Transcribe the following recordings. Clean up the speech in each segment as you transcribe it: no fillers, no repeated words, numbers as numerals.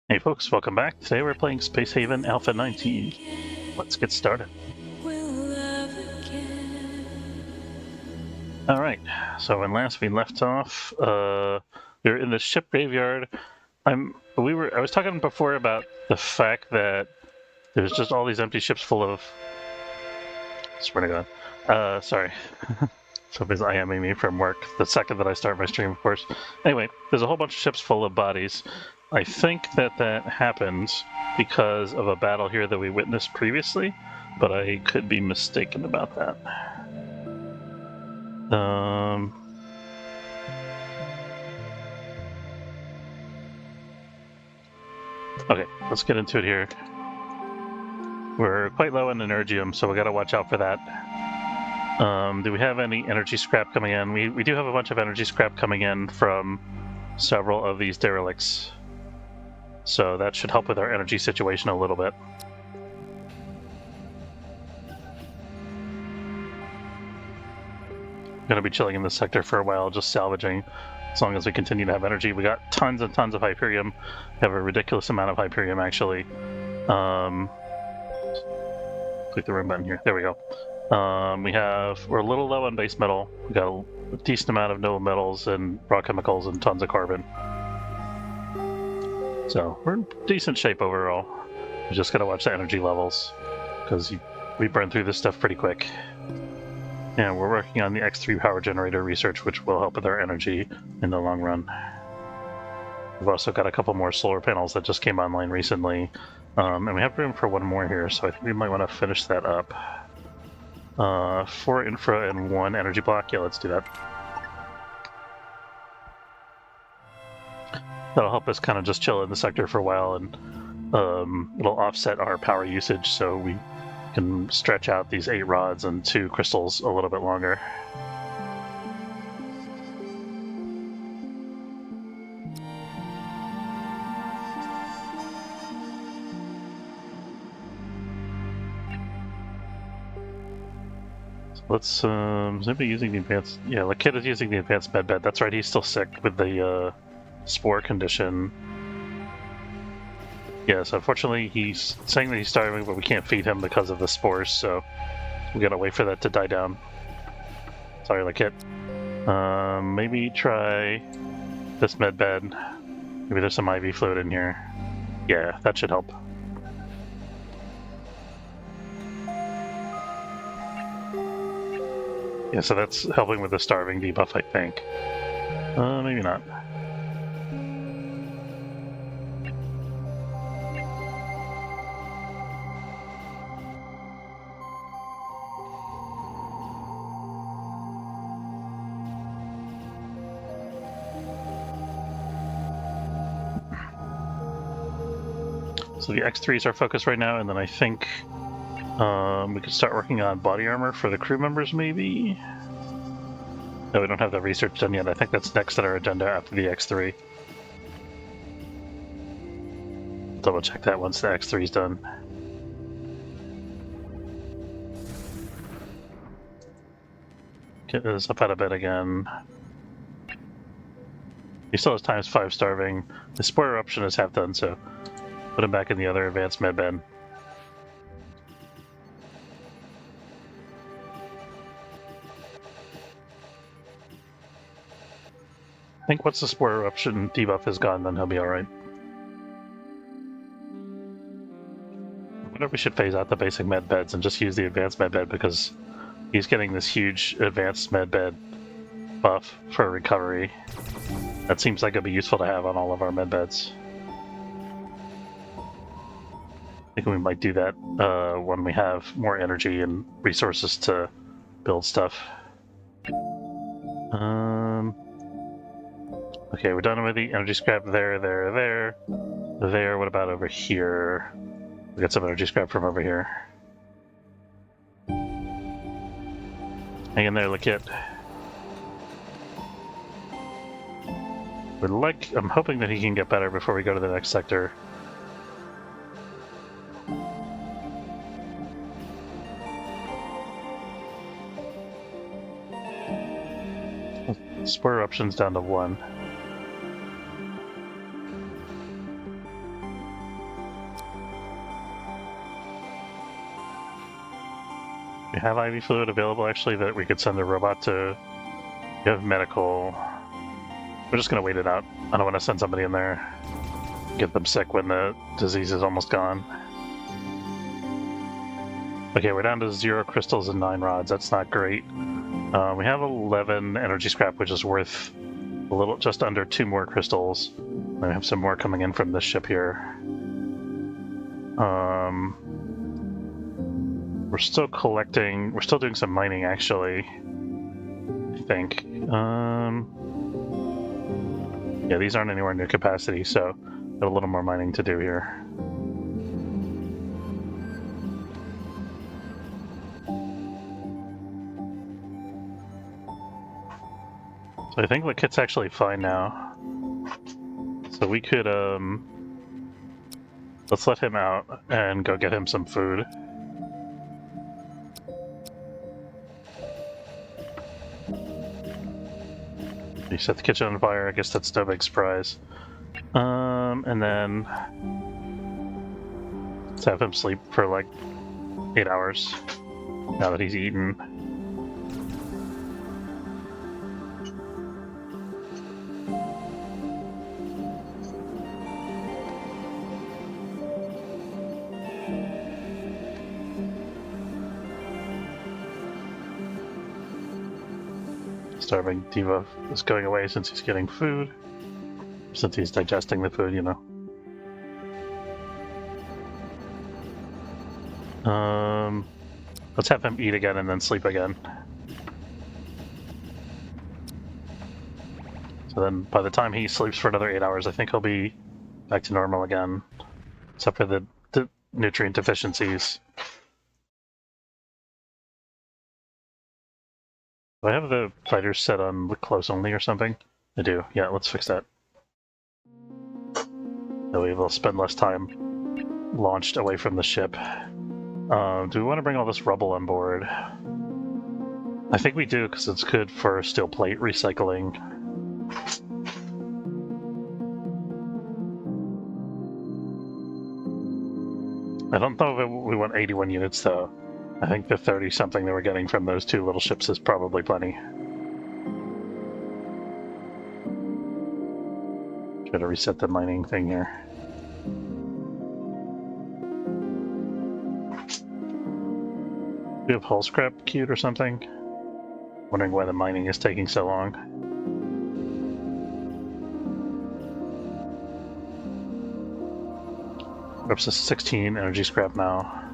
Hey folks, welcome back. Today we're playing Space Haven Alpha 19. Let's get started. Alright, so when last we left off, we were in the ship graveyard. I was talking before about the fact that there's just all these empty ships full of... Swear to God. Sorry. Somebody's IMing me from work the second that I start my stream, of course. Anyway, there's a whole bunch of ships full of bodies. I think that happens because of a battle here that we witnessed previously, but I could be mistaken about that. Okay, let's get into it here. We're quite low on Energium, so we gotta watch out for that. Do we have any energy scrap coming in? We do have a bunch of energy scrap coming in from several of these derelicts. So that should help with our energy situation a little bit. Gonna be chilling in this sector for a while, just salvaging as long as we continue to have energy. We got tons and tons of Hyperium. We have a ridiculous amount of Hyperium, actually. Click the ring button here. There we go. We're a little low on base metal. We got a decent amount of noble metals and raw chemicals and tons of carbon. So we're in decent shape overall. We just gotta watch the energy levels, because we burn through this stuff pretty quick. And we're working on the X3 power generator research, which will help with our energy in the long run. We've also got a couple more solar panels that just came online recently. And we have room for one more here, so I think we might want to finish that up. 4 infra and 1 energy block. Yeah, let's do that. That'll help us kind of just chill in the sector for a while, and it'll offset our power usage, so we can stretch out these 8 rods and 2 crystals a little bit longer. Let's maybe using the advanced. Yeah, Lakid is using the advanced medbed. That's right, he's still sick with the spore condition. Yes, unfortunately, he's saying that he's starving, but we can't feed him because of the spores, so we gotta wait for that to die down. Sorry, Lakid. Maybe try this medbed. Maybe there's some IV fluid in here. Yeah, that should help. Yeah, so that's helping with the starving debuff, I think. Maybe not. So the X3 is our focus right now, and then I think we could start working on body armor for the crew members, maybe? No, we don't have the research done yet. I think that's next on our agenda after the X3. Double check that once the X3 is done. Get this up out of bed again. He still has ×5 starving. The spore eruption is half done, so put him back in the other advanced medbed. I think once the spore eruption debuff is gone, then he'll be alright. Whenever we should phase out the basic medbeds and just use the advanced medbed, because he's getting this huge advanced medbed buff for recovery. That seems like it'd be useful to have on all of our medbeds. I think we might do that when we have more energy and resources to build stuff. Okay, we're done with the energy scrap there. There, what about over here? We got some energy scrap from over here. Hang in there, Lakid. I'm hoping that he can get better before we go to the next sector. Spore eruption's down to 1. We have IV fluid available, actually, that we could send a robot to. We have medical. We're just gonna wait it out. I don't want to send somebody in there, get them sick when the disease is almost gone. Okay, we're down to 0 crystals and 9 rods. That's not great. We have 11 energy scrap, which is worth a little, just under 2 more crystals. We have some more coming in from this ship here. We're still collecting. We're still doing some mining, actually. I think. Yeah, these aren't anywhere near capacity, so got a little more mining to do here. So I think the kit's actually fine now. So we could, let's let him out and go get him some food. You set the kitchen on fire, I guess that's no big surprise. And then let's have him sleep for like 8 hours now that he's eaten. Starving Diva is going away since he's getting food. Since he's digesting the food, you know. Let's have him eat again and then sleep again. So then by the time he sleeps for another 8 hours, I think he'll be back to normal again. Except for the nutrient deficiencies. Do I have the fighters set on close only or something? I do. Yeah, let's fix that. That way we'll spend less time launched away from the ship. Do we want to bring all this rubble on board? I think we do, because it's good for steel plate recycling. I don't know if we want 81 units, though. I think the 30-something that we're getting from those 2 little ships is probably plenty. Try to reset the mining thing here. Do we have hull scrap queued or something? Wondering why the mining is taking so long. We're up to 16 energy scrap now.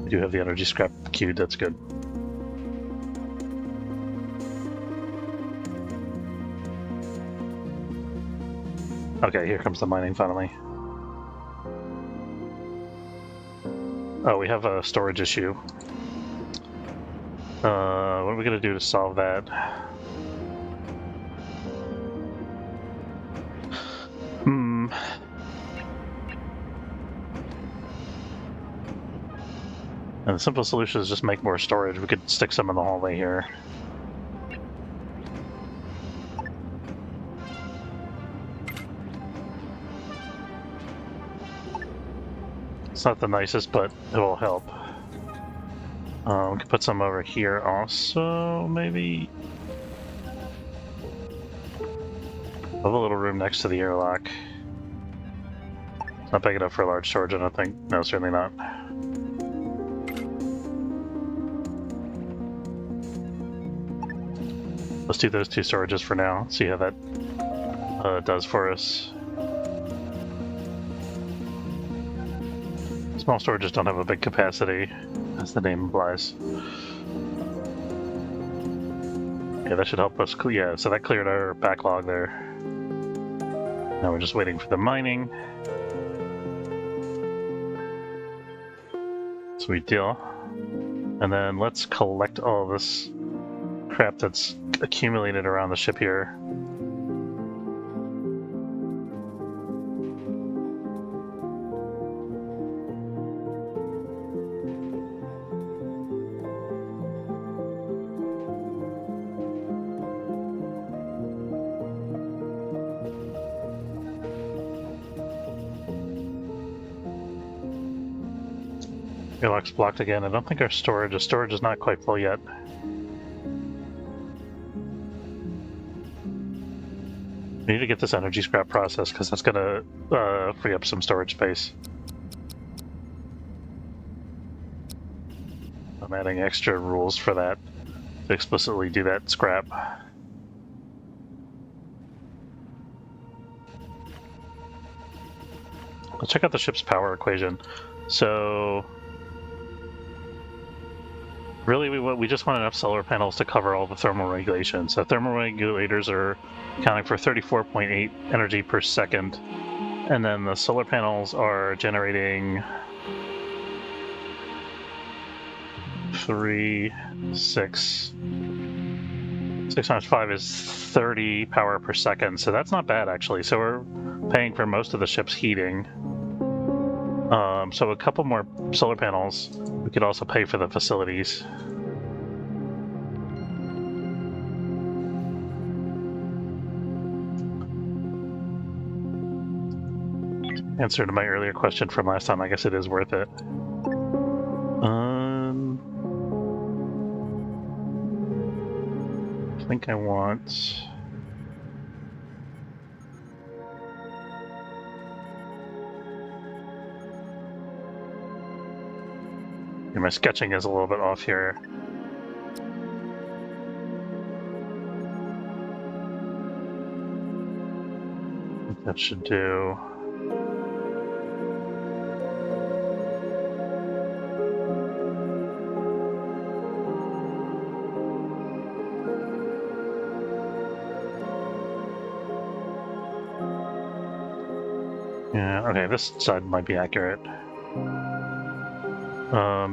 We do have the energy scrap queued, that's good. Okay, here comes the mining finally. Oh, we have a storage issue. What are we gonna do to solve that? And the simple solution is just make more storage. We could stick some in the hallway here. It's not the nicest, but it will help. We could put some over here also, maybe. I have a little room next to the airlock. It's not big enough for a large storage, I don't think. No, certainly not. Let's do those 2 storages for now, see how that does for us. Small storages don't have a big capacity, as the name implies. Yeah, that should help us. Yeah, so that cleared our backlog there. Now we're just waiting for the mining. Sweet deal. And then let's collect all this crap that's accumulated around the ship here. Airlock's blocked again. I don't think our storage is not quite full yet. We need to get this energy scrap processed because that's gonna free up some storage space. I'm adding extra rules for that to explicitly do that scrap. Let's check out the ship's power equation. So really we just want enough solar panels to cover all the thermal regulations. So thermal regulators are accounting for 34.8 energy per second. And then the solar panels are generating 6 times 5 is 30 power per second. So that's not bad actually. So we're paying for most of the ship's heating. So a couple more solar panels. We could also pay for the facilities. Answer to my earlier question from last time, I guess it is worth it. I think I want... My sketching is a little bit off here. I think that should do. Yeah, okay, this side might be accurate.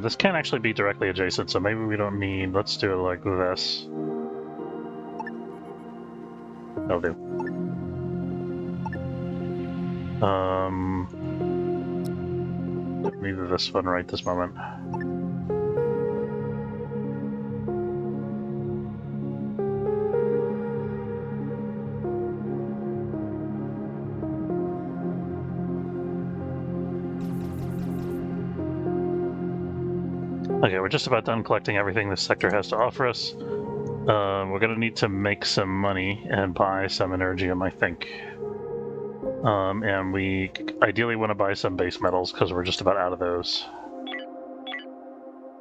This can't actually be directly adjacent, so maybe we don't need... Let's do it like this. That'll do. Neither this one right this moment. Okay, we're just about done collecting everything this sector has to offer us. We're gonna need to make some money and buy some Energium, I think. And we ideally want to buy some base metals because we're just about out of those.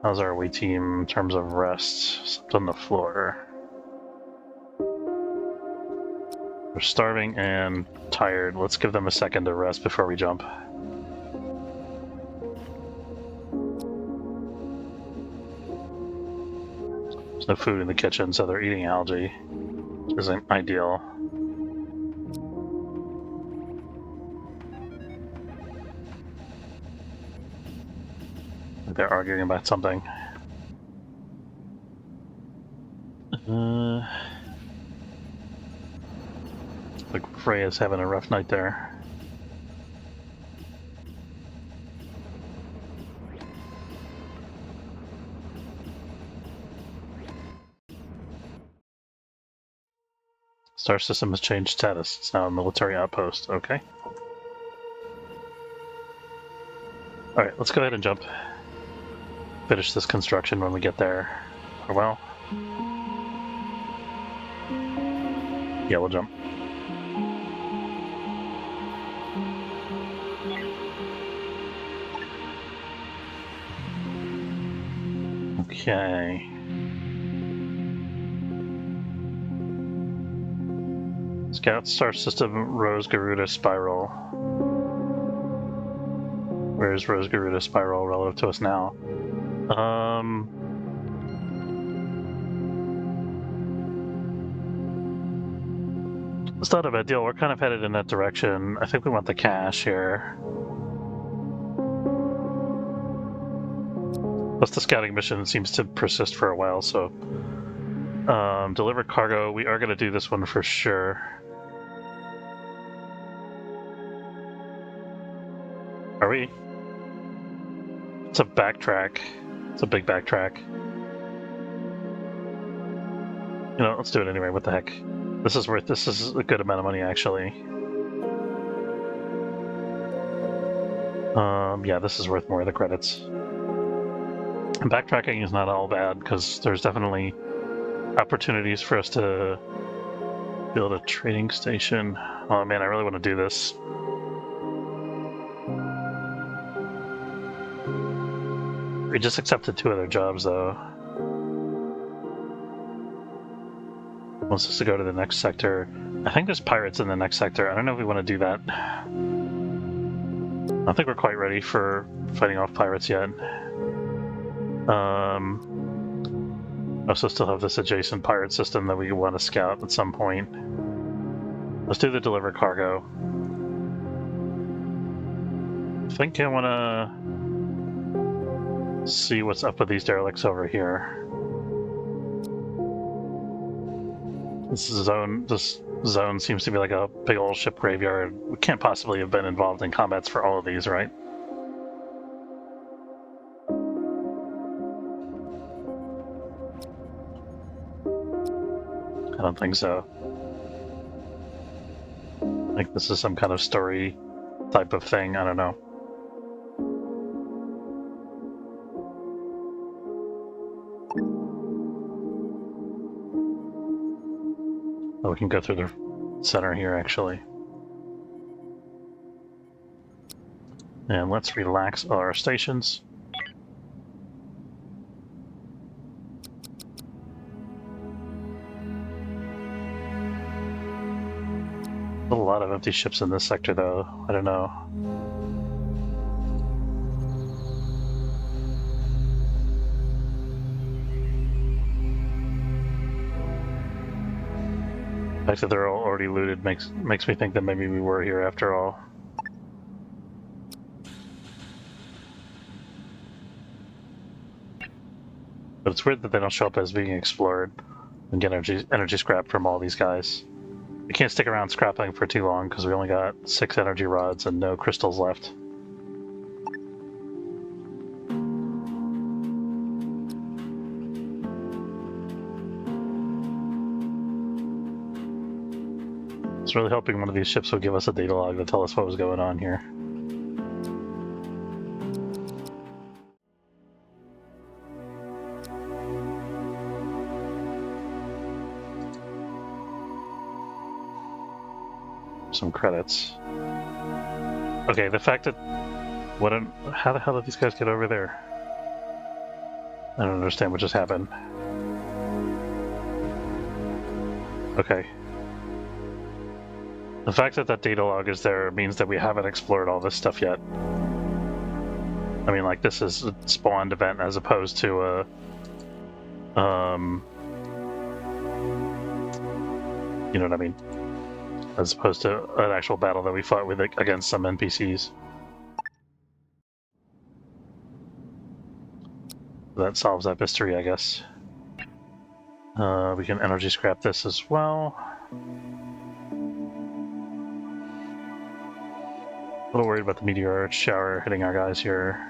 How's our away team in terms of rest? Slept on the floor. We're starving and tired. Let's give them a second to rest before we jump. There's no food in the kitchen, so they're eating algae, which isn't ideal. They're arguing about something. Like Freya's having a rough night there. Star system has changed status. It's now a military outpost. Okay. Alright, let's go ahead and jump. Finish this construction when we get there. Or well. Yeah, we'll jump. Okay. Scout Star System Rose Garuda Spiral. Where's Rose Garuda Spiral relative to us now? It's not a bad deal. We're kind of headed in that direction. I think we want the cash here. Plus the scouting mission seems to persist for a while, so... deliver cargo. We are going to do this one for sure. Are we? It's a backtrack. It's a big backtrack. You know, let's do it anyway. What the heck? This is a good amount of money, actually. Yeah, this is worth more of the credits. And backtracking is not all bad, because there's definitely opportunities for us to build a trading station. Oh man, I really want to do this. We just accepted 2 other jobs, though. Wants us to go to the next sector. I think there's pirates in the next sector. I don't know if we want to do that. I don't think we're quite ready for fighting off pirates yet. I also still have this adjacent pirate system that we want to scout at some point. Let's do the deliver cargo. I think I want to see what's up with these derelicts over here. This zone seems to be like a big old ship graveyard. We can't possibly have been involved in combats for all of these, right? I don't think so. I think this is some kind of story type of thing. I don't know. Oh, we can go through the center here, actually. And let's relax our stations. A lot of empty ships in this sector, though. I don't know. The fact that they're all already looted makes me think that maybe we were here after all. But it's weird that they don't show up as being explored and get energy scrap from all these guys. We can't stick around scrapping for too long because we only got 6 energy rods and no crystals left. I was really hoping one of these ships would give us a data log to tell us what was going on here. Some credits. Okay, the fact that how the hell did these guys get over there? I don't understand what just happened. Okay. The fact that data log is there means that we haven't explored all this stuff yet. I mean, like, this is a spawned event as opposed to a you know what I mean? As opposed to an actual battle that we fought with against some NPCs. That solves that mystery, I guess. We can energy scrap this as well. A little worried about the meteor shower hitting our guys here.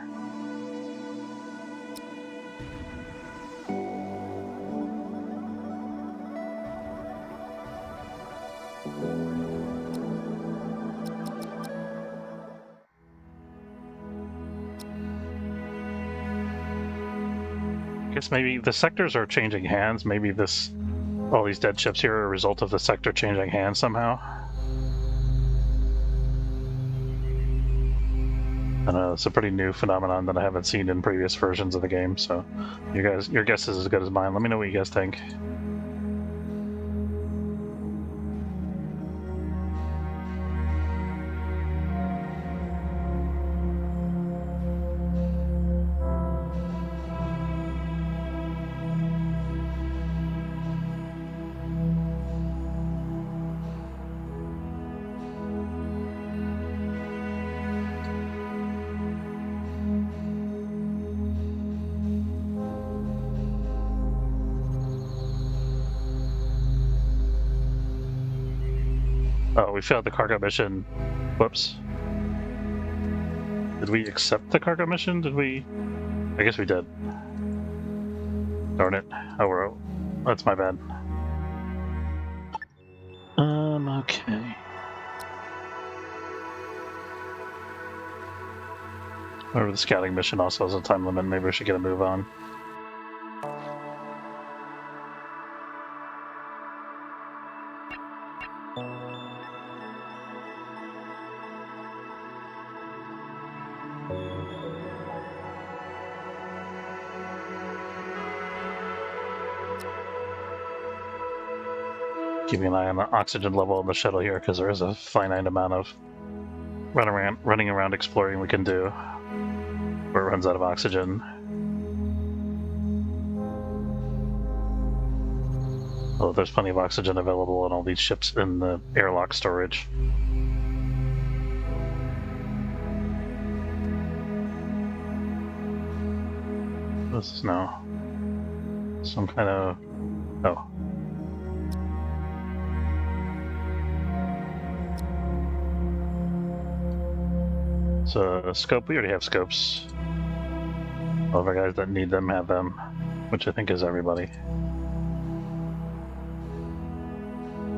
I guess maybe the sectors are changing hands. Maybe all these dead ships here are a result of the sector changing hands somehow. I don't know, it's a pretty new phenomenon that I haven't seen in previous versions of the game, so your guess is as good as mine. Let me know what you guys think. Oh, we failed the cargo mission. Whoops. Did we accept the cargo mission? Did we? I guess we did. Darn it. Oh, that's my bad. Okay. Whatever, the scouting mission also has a time limit. Maybe we should get a move on. keeping an eye on the oxygen level in the shuttle here, because there is a finite amount of running around exploring we can do where it runs out of oxygen. Although there's plenty of oxygen available on all these ships in the airlock storage. This is now some kind of... oh. So, scope, we already have scopes. All of our guys that need them have them, which I think is everybody.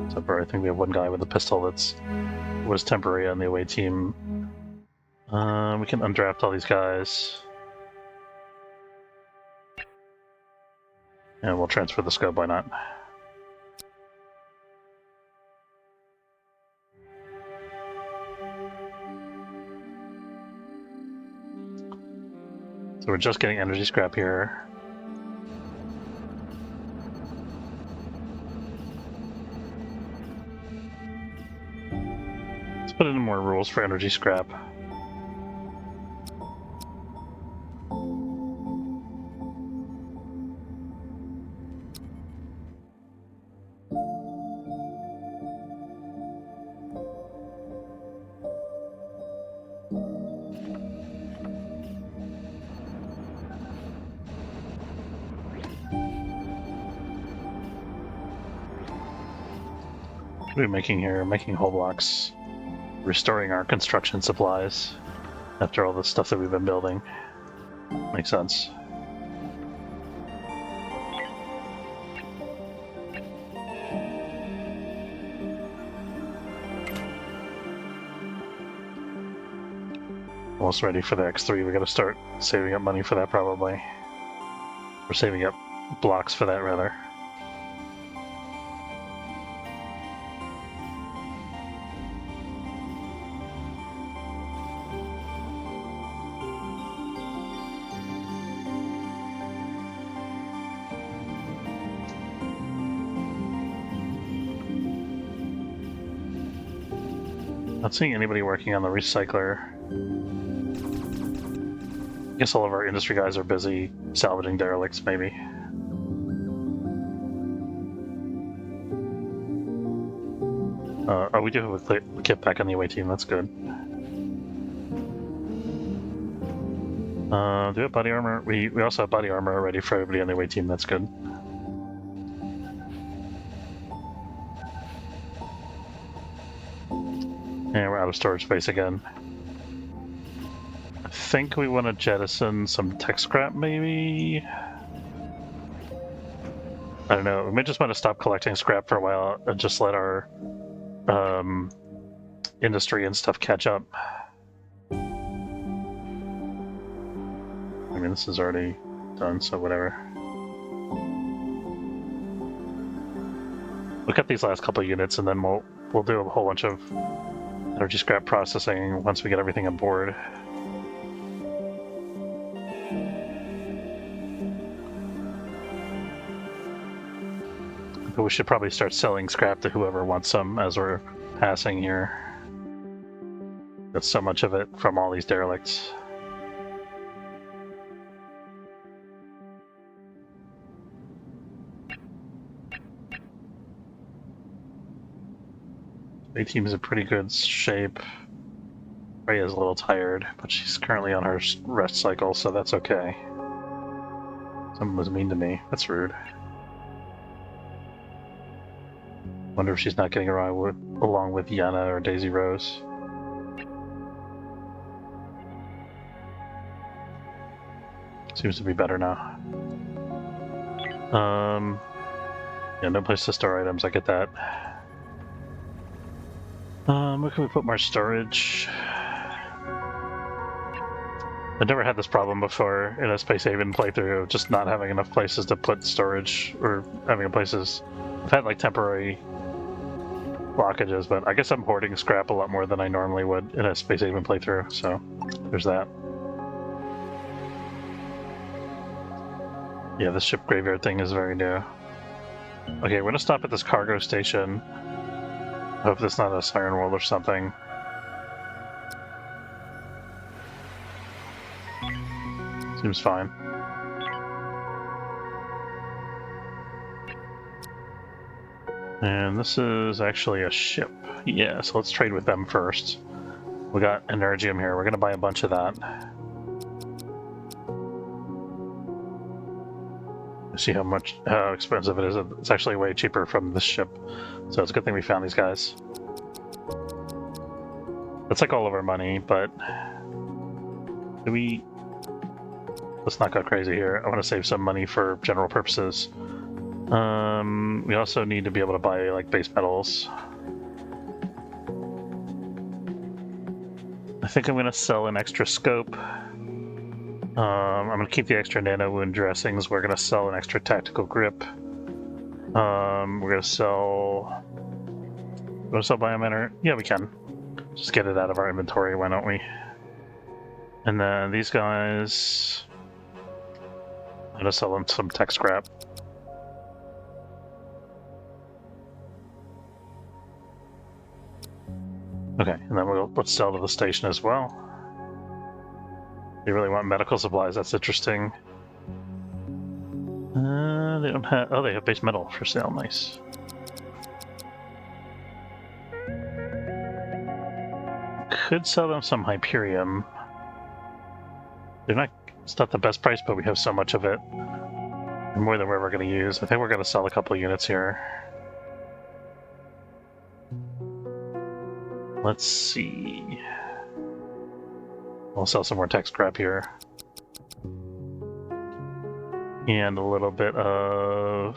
Except for I think we have one guy with a pistol was temporary on the away team. We can undraft all these guys. And we'll transfer the scope, why not? So we're just getting energy scrap here. Let's put in more rules for energy scrap. What are we making here? Making hull blocks. Restoring our construction supplies after all the stuff that we've been building. Makes sense. Almost ready for the X3. We gotta start saving up money for that probably. We're saving up blocks for that rather. Not seeing anybody working on the recycler. I guess all of our industry guys are busy salvaging derelicts, maybe. Oh, we do have a kit back on the away team, that's good. Do we have body armor? We also have body armor ready for everybody on the away team, that's good. And we're out of storage space again. I think we want to jettison some tech scrap, maybe? I don't know, we may just want to stop collecting scrap for a while and just let our industry and stuff catch up. I mean, this is already done, so whatever. Look at these last couple of units and then we'll do a whole bunch of energy scrap processing once we get everything on board. But we should probably start selling scrap to whoever wants some as we're passing here. Got so much of it from all these derelicts. A team is in pretty good shape. Freya's a little tired, but she's currently on her rest cycle, so that's okay. Someone was mean to me. That's rude. Wonder if she's not getting along with Yana or Daisy Rose. Seems to be better now. Yeah, no place to store items, I get that. Where can we put more storage? I've never had this problem before in a Space Haven playthrough, just not having enough places to put storage, or having places... I've had like temporary blockages, but I guess I'm hoarding scrap a lot more than I normally would in a Space Haven playthrough, so there's that. Yeah, the ship graveyard thing is very new. Okay, we're gonna stop at this cargo station. I hope that's not a Siren World or something. Seems fine. And this is actually a ship. Yeah, so let's trade with them first. We got Energium here. We're gonna buy a bunch of that. See how expensive it is. It's actually way cheaper from this ship, so it's a good thing we found these guys. It's like all of our money, but let's not go crazy here. I want to save some money for general purposes. We also need to be able to buy like base metals. I think I'm gonna sell an extra scope. I'm gonna keep the extra nano wound dressings. We're gonna sell an extra tactical grip. We're gonna sell. Biomanor? Yeah, we can. Just get it out of our inventory. Why don't we? And then these guys. I'm gonna sell them some tech scrap. Okay, and then let's sell to the station as well. They really want medical supplies. That's interesting. They don't have. Oh, they have base metal for sale. Nice. Could sell them some Hyperium. It's not the best price, but we have so much of it. More than we're ever going to use. I think we're going to sell a couple of units here. Let's see. We'll sell some more tech scrap here. And a little bit of...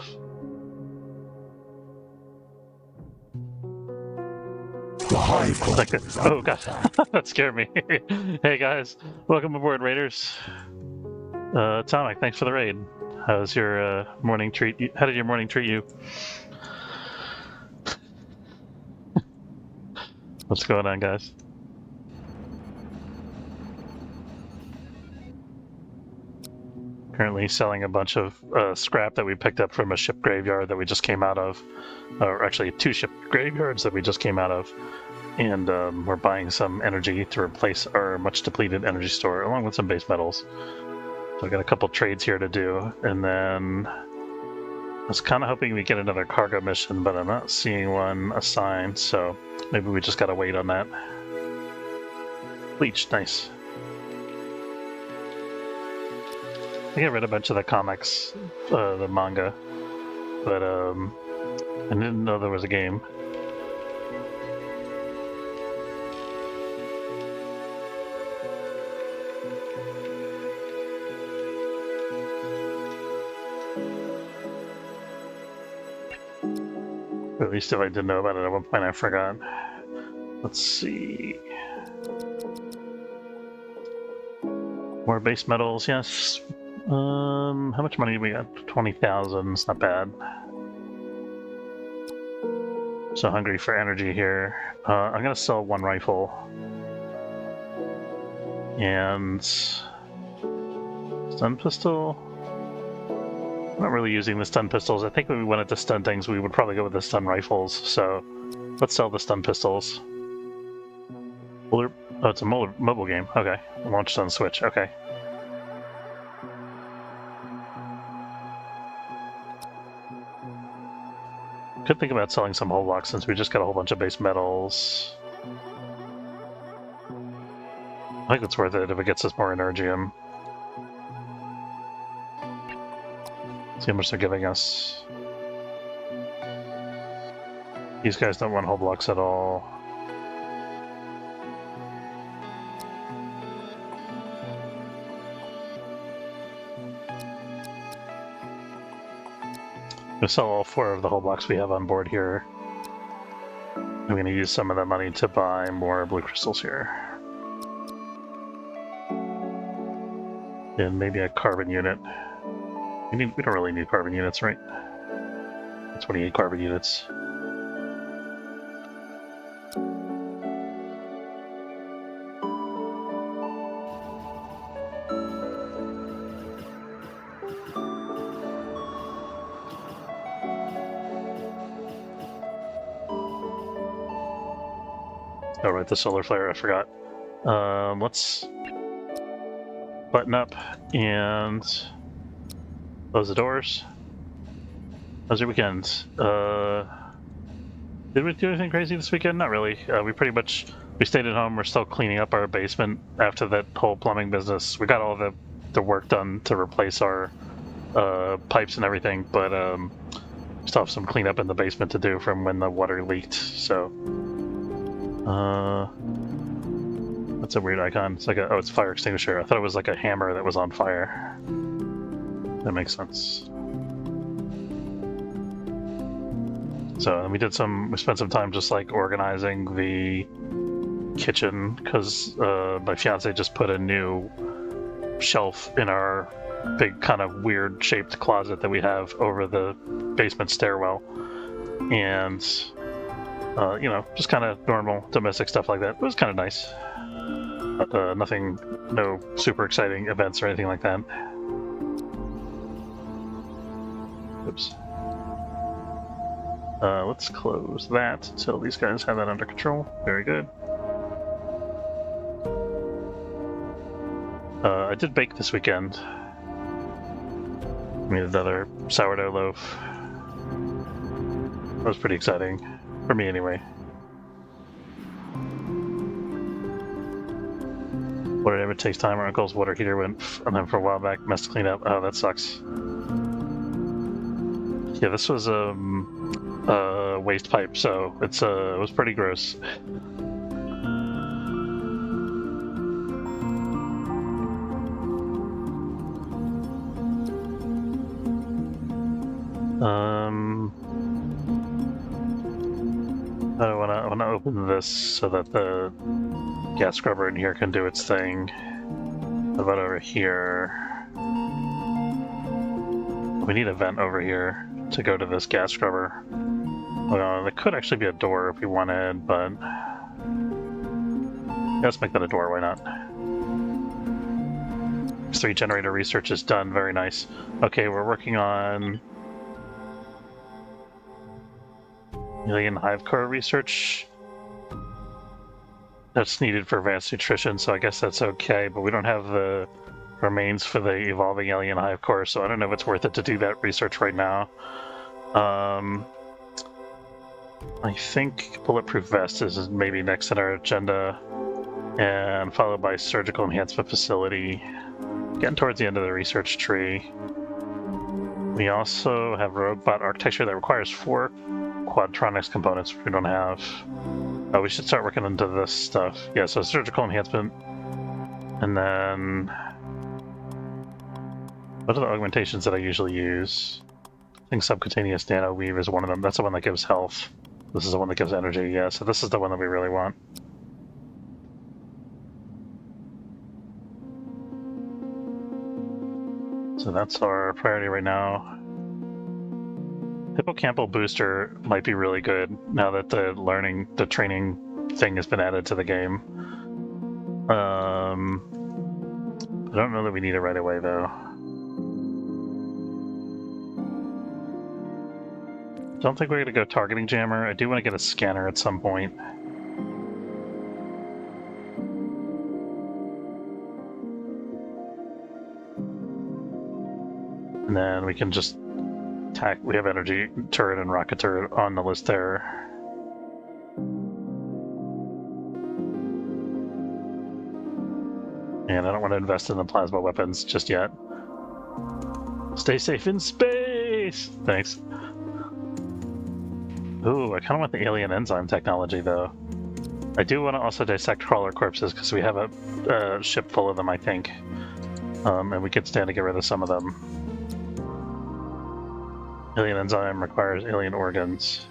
Oh god, that scared me. Hey guys, welcome aboard, Raiders. Atomic, thanks for the raid. How's your morning treat? How did your morning treat you? What's going on, guys? Currently selling a bunch of scrap that we picked up from a ship graveyard that we just came out of. Or actually, 2 ship graveyards that we just came out of. And we're buying some energy to replace our much depleted energy store, along with some base metals. So I got a couple trades here to do, and then I was kind of hoping we get another cargo mission, but I'm not seeing one assigned, so maybe we just gotta wait on that. Bleach, nice. I read a bunch of the comics, the manga, but I didn't know there was a game. At least if I did know about it at one point, I forgot. Let's see. More base metals, yes. How much money do we got? 20,000. It's not bad. So hungry for energy here. I'm gonna sell 1 rifle. And stun pistol. I'm not really using the stun pistols. I think when we wanted to stun things, we would probably go with the stun rifles. So let's sell the stun pistols. Oh, it's a mobile game. Okay, launched on Switch. Okay. Could think about selling some whole blocks since we just got a whole bunch of base metals. I think it's worth it if it gets us more Energium. See how much they're giving us. These guys don't want whole blocks at all. I'm gonna sell all 4 of the whole blocks we have on board here. I'm gonna use some of that money to buy more blue crystals here. And maybe a carbon unit. We don't really need carbon units, right? 28 carbon units. Oh, right, the solar flare, I forgot. Let's button up and close the doors. How's your weekend? Did we do anything crazy this weekend? Not really. We stayed at home. We're still cleaning up our basement after that whole plumbing business. We got all the work done to replace our pipes and everything, but still have some cleanup in the basement to do from when the water leaked. So, that's a weird icon. It's like it's fire extinguisher. I thought it was like a hammer that was on fire. That makes sense. So we spent some time just like organizing the kitchen because my fiance just put a new shelf in our big kind of weird shaped closet that we have over the basement stairwell, and just kind of normal domestic stuff like that. It was kind of nice, but no super exciting events or anything like that. Oops. Let's close that until these guys have that under control. Very good. I did bake this weekend. I made another sourdough loaf. That was pretty exciting. For me, anyway. Whatever takes time. Our uncle's water heater went on him for a while back. Messed to clean up. Oh, that sucks. Yeah, this was waste pipe, so it was pretty gross. I want to open this so that the gas scrubber in here can do its thing. How about over here? We need a vent over here to go to this gas scrubber. Well, there could actually be a door if we wanted, but let's make that a door, why not? 3 generator research is done, very nice. Okay, we're working on alien hive core research. That's needed for advanced nutrition, so I guess that's okay, but we don't have the remains for the evolving alien hive core, so I don't know if it's worth it to do that research right now. I think bulletproof vest is maybe next in our agenda, and followed by surgical enhancement facility. Getting towards the end of the research tree. We also have robot architecture that requires 4 quadtronics components, which we don't have. We should start working into this stuff. Yeah, so surgical enhancement, and then what are the augmentations that I usually use? I think subcutaneous nano weave is one of them. That's the one that gives health. This is the one that gives energy, yeah, so this is the one that we really want. So that's our priority right now. Hippocampal booster might be really good now that the training thing has been added to the game. I don't know that we need it right away, though. Don't think we're going to go targeting jammer. I do want to get a scanner at some point. And then we can just attack. We have energy turret and rocket turret on the list there. And I don't want to invest in the plasma weapons just yet. Stay safe in space! Thanks. Ooh, I kind of want the alien enzyme technology, though. I do want to also dissect crawler corpses, because we have a ship full of them, I think. And we could stand to get rid of some of them. Alien enzyme requires alien organs.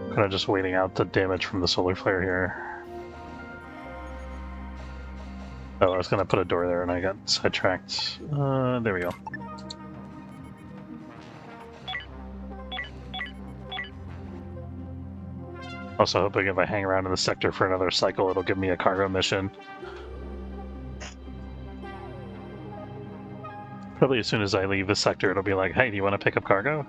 Kind of just waiting out the damage from the solar flare here. Oh, I was going to put a door there and I got sidetracked. There we go. Also hoping if I hang around in the sector for another cycle, it'll give me a cargo mission. Probably as soon as I leave the sector, it'll be like, hey, do you want to pick up cargo?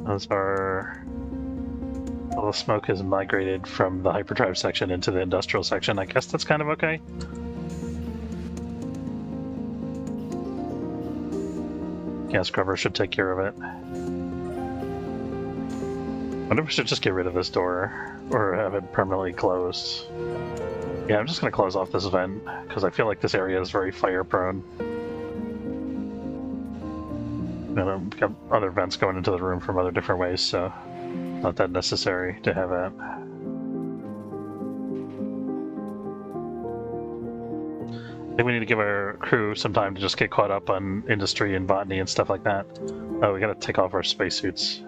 Those are... All the smoke has migrated from the hyperdrive section into the industrial section. I guess that's kind of okay. Gas scrubber should take care of it. I wonder if we should just get rid of this door or have it permanently closed. Yeah, I'm just going to close off this vent because I feel like this area is very fire prone. And I've got other vents going into the room from other different ways, so not that necessary to have that. I think we need to give our crew some time to just get caught up on industry and botany and stuff like that. Oh, we gotta take off our spacesuits.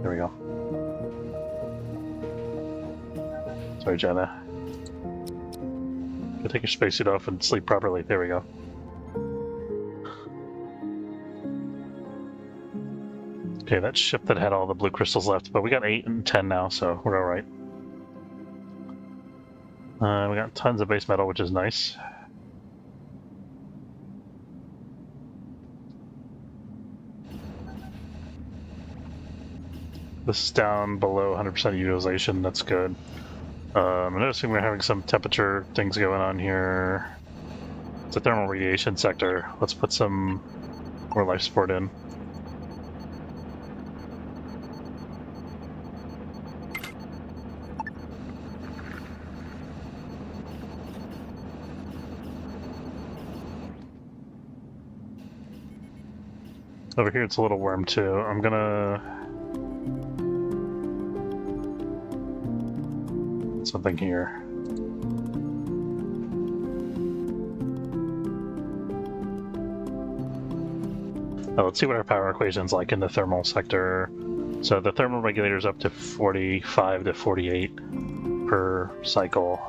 There we go. Sorry, Jenna. Go take your spacesuit off and sleep properly. There we go. Okay, that ship that had all the blue crystals left, but we got 8 and 10 now, so we're alright. We got tons of base metal, which is nice. This is down below 100% utilization, that's good. I'm noticing we're having some temperature things going on here. It's a thermal radiation sector. Let's put some more life support in. Over here it's a little warm too. I'm gonna... something here. Oh, let's see what our power equation's like in the thermal sector. So the thermal regulator is up to 45 to 48 per cycle.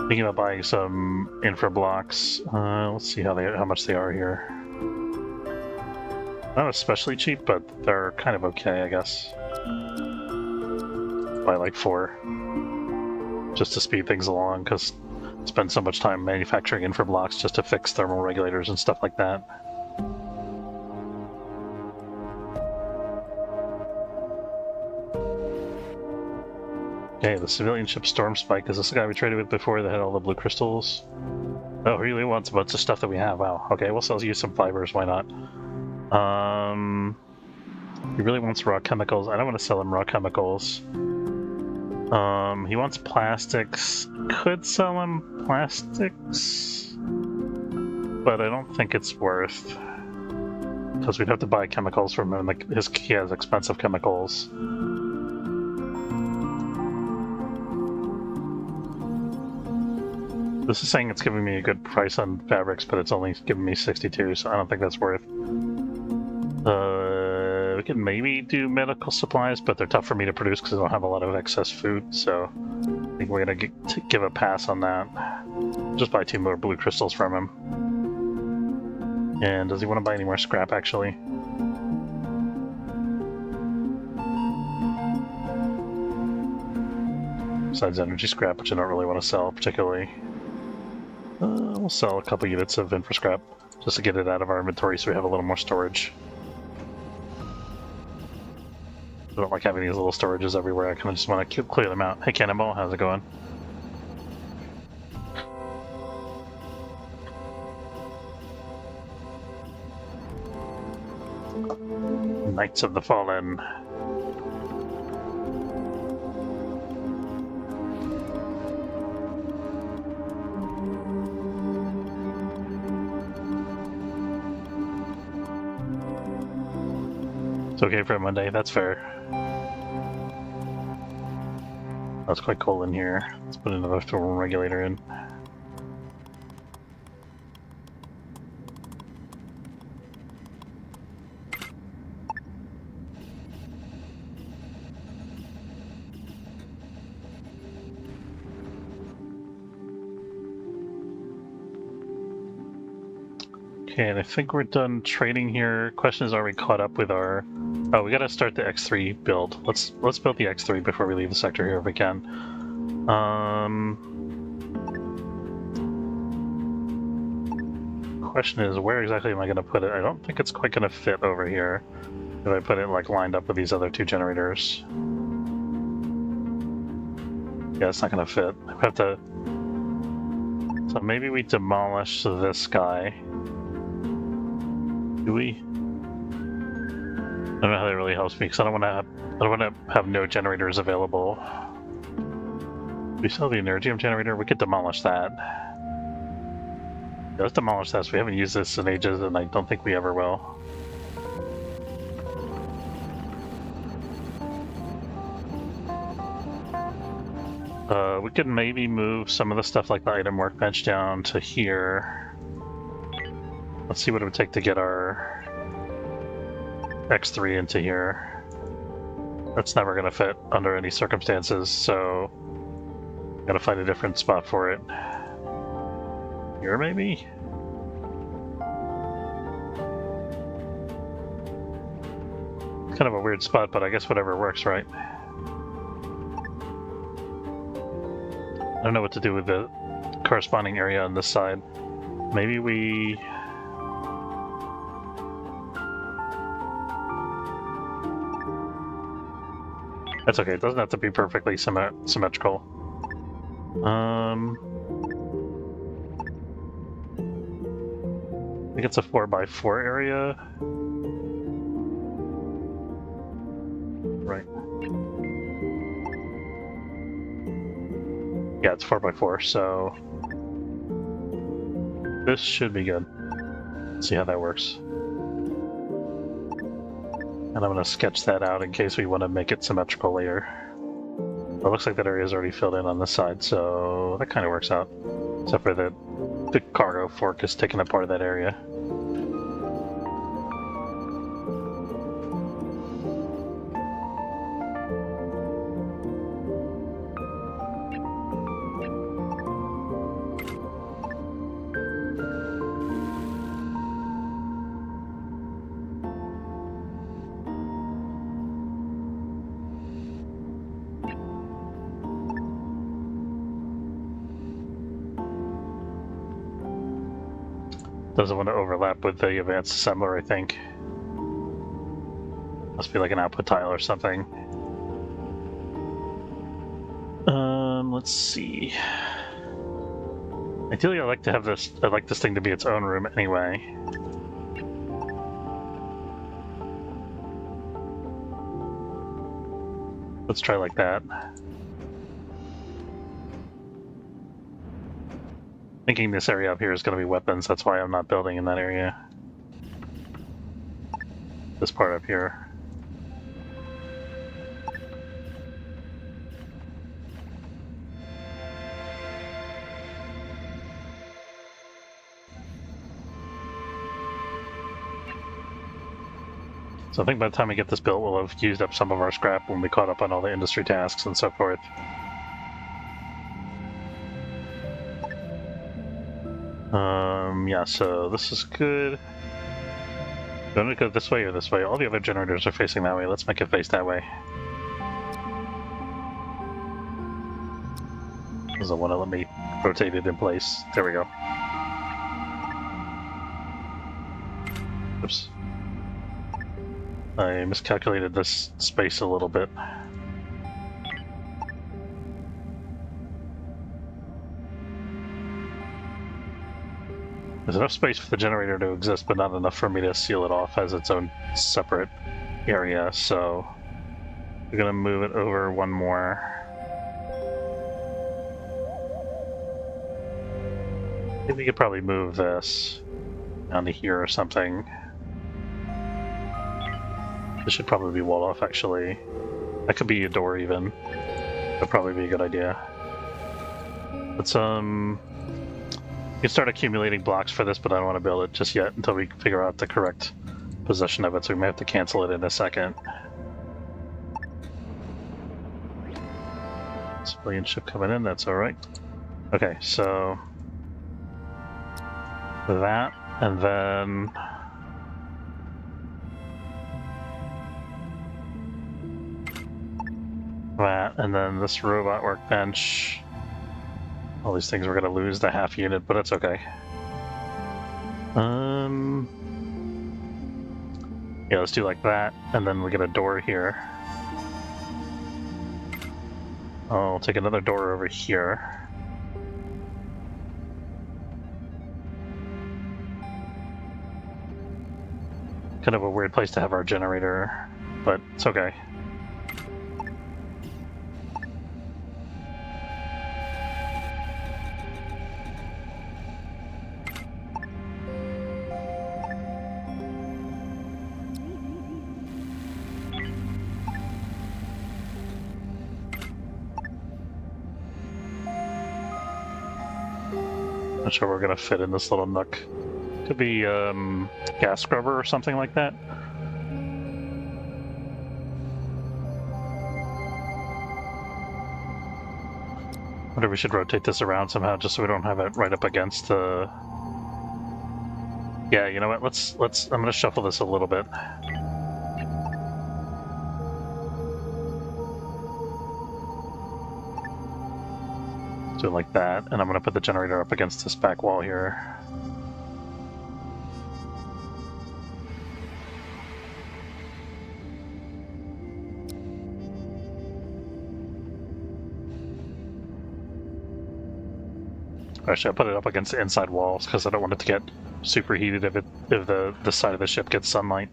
Thinking about buying some infra blocks. Let's see how much they are here. Not especially cheap, but they're kind of okay, I guess. Buy like 4, just to speed things along, because I spend so much time manufacturing infra blocks just to fix thermal regulators and stuff like that. Okay, the civilian ship Storm Spike. Is this the guy we traded with before that had all the blue crystals? Oh, he really wants a bunch of stuff that we have. Wow. Okay, we'll sell you some fibers. Why not? He really wants raw chemicals. I don't want to sell him raw chemicals. He wants plastics. Could sell him plastics, but I don't think it's worth. Because we'd have to buy chemicals from him. Like he has expensive chemicals. This is saying it's giving me a good price on fabrics, but it's only giving me 62, so I don't think that's worth. We can maybe do medical supplies, but they're tough for me to produce because I don't have a lot of excess food, so I think we're gonna give a pass on that. Just buy 2 more blue crystals from him. And does he want to buy any more scrap, actually? Besides energy scrap, which I don't really want to sell particularly. We'll sell a couple units of infra scrap just to get it out of our inventory so we have a little more storage. I don't like having these little storages everywhere. I kind of just want to clear them out. Hey Cannonball, how's it going? Knights of the Fallen. It's okay for a Monday, that's fair. That's quite cold in here. Let's put another thermal regulator in. Okay, and I think we're done trading here. Question is, are we caught up with our... Oh, we gotta start the X3 build. Let's build the X3 before we leave the sector here if we can. Question is, where exactly am I gonna put it? I don't think it's quite gonna fit over here if I put it like lined up with these other two generators. Yeah, it's not gonna fit. I have to... So maybe we demolish this guy. Do we? I don't know how that really helps me because I don't want to have no generators available. We still have the Energium generator. We could demolish that. Yeah, let's demolish that. So we haven't used this in ages, and I don't think we ever will. We could maybe move some of the stuff like the item workbench down to here. Let's see what it would take to get our X3 into here. That's never going to fit under any circumstances, so gotta find a different spot for it. Here, maybe? It's kind of a weird spot, but I guess whatever works, right? I don't know what to do with the corresponding area on this side. Maybe we... That's okay, it doesn't have to be perfectly symmetrical. I think it's a 4x4 area. Right. Yeah, it's 4x4, so this should be good. Let's see how that works. And I'm going to sketch that out in case we want to make it symmetrical later. It looks like that area is already filled in on this side, so that kind of works out. Except for the cargo fork is taking up part of that area. Doesn't want to overlap with the advanced assembler, I think. Must be like an output tile or something. Let's see. Ideally, I'd like this thing to be its own room anyway. Let's try like that. Thinking this area up here is going to be weapons, that's why I'm not building in that area. This part up here. So I think by the time we get this built, we'll have used up some of our scrap when we caught up on all the industry tasks and so forth. Yeah, so this is good. Do I want to go this way or this way? All the other generators are facing that way. Let's make it face that way. Doesn't want to let me rotate it in place. There we go. Oops. I miscalculated this space a little bit. There's enough space for the generator to exist, but not enough for me to seal it off as its own separate area, so we're gonna move it over one more. Maybe we could probably move this down to here or something. This should probably be walled off, actually. That could be a door, even. That'd probably be a good idea. Let's, we can start accumulating blocks for this, but I don't want to build it just yet until we figure out the correct position of it, so we may have to cancel it in a second. Civilian ship coming in, that's alright. Okay, so... that. And then that, and then this robot workbench. All these things we're gonna lose the half unit, but it's okay. Yeah, let's do like that, and then we get a door here. I'll take another door over here. Kind of a weird place to have our generator, but it's okay. Not sure we're gonna fit in this little nook. Could be gas scrubber or something like that. Wonder if we should rotate this around somehow, just so we don't have it right up against the. Yeah, you know what? Let's. I'm gonna shuffle this a little bit. Do it like that, and I'm gonna put the generator up against this back wall here. Actually, I put it up against the inside walls because I don't want it to get superheated if the side of the ship gets sunlight.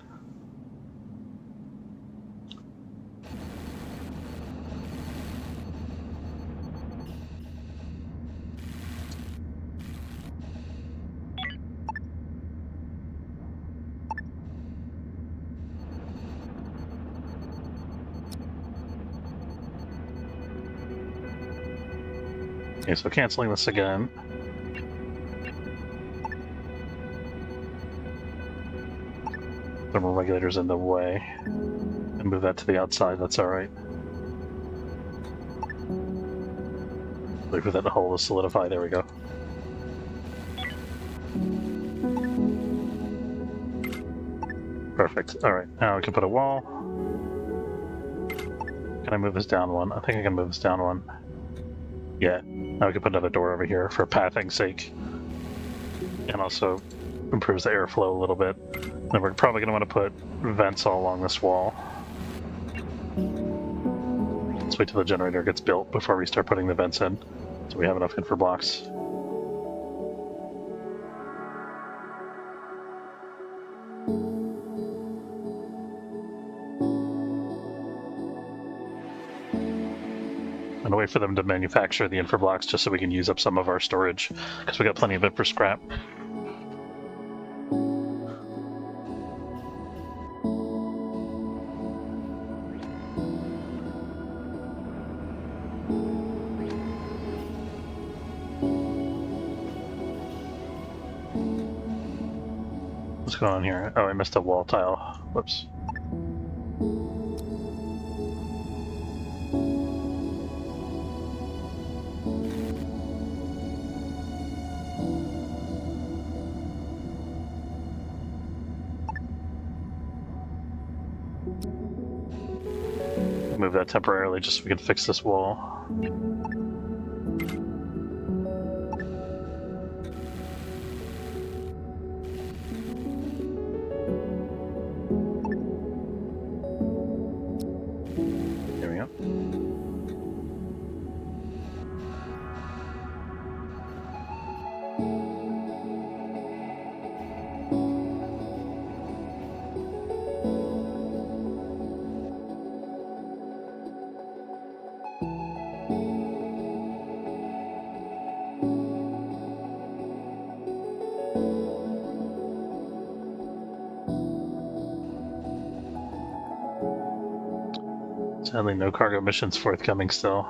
Okay, so canceling this again. Thermal regulator's in the way. And move that to the outside, that's alright. Wait for that hole to solidify, there we go. Perfect, alright, now we can put a wall. Can I move this down one? I think I can move this down one. Yeah, now we can put another door over here for pathing's sake. And also improves the airflow a little bit. Then we're probably going to want to put vents all along this wall. Let's wait till the generator gets built before we start putting the vents in, so we have enough infra blocks. And wait for them to manufacture the infra blocks just so we can use up some of our storage, because we got plenty of it for scrap. What's going on here? Oh, I missed a wall tile. Whoops. Move that temporarily just so we can fix this wall. There we go. Sadly, no cargo missions forthcoming still.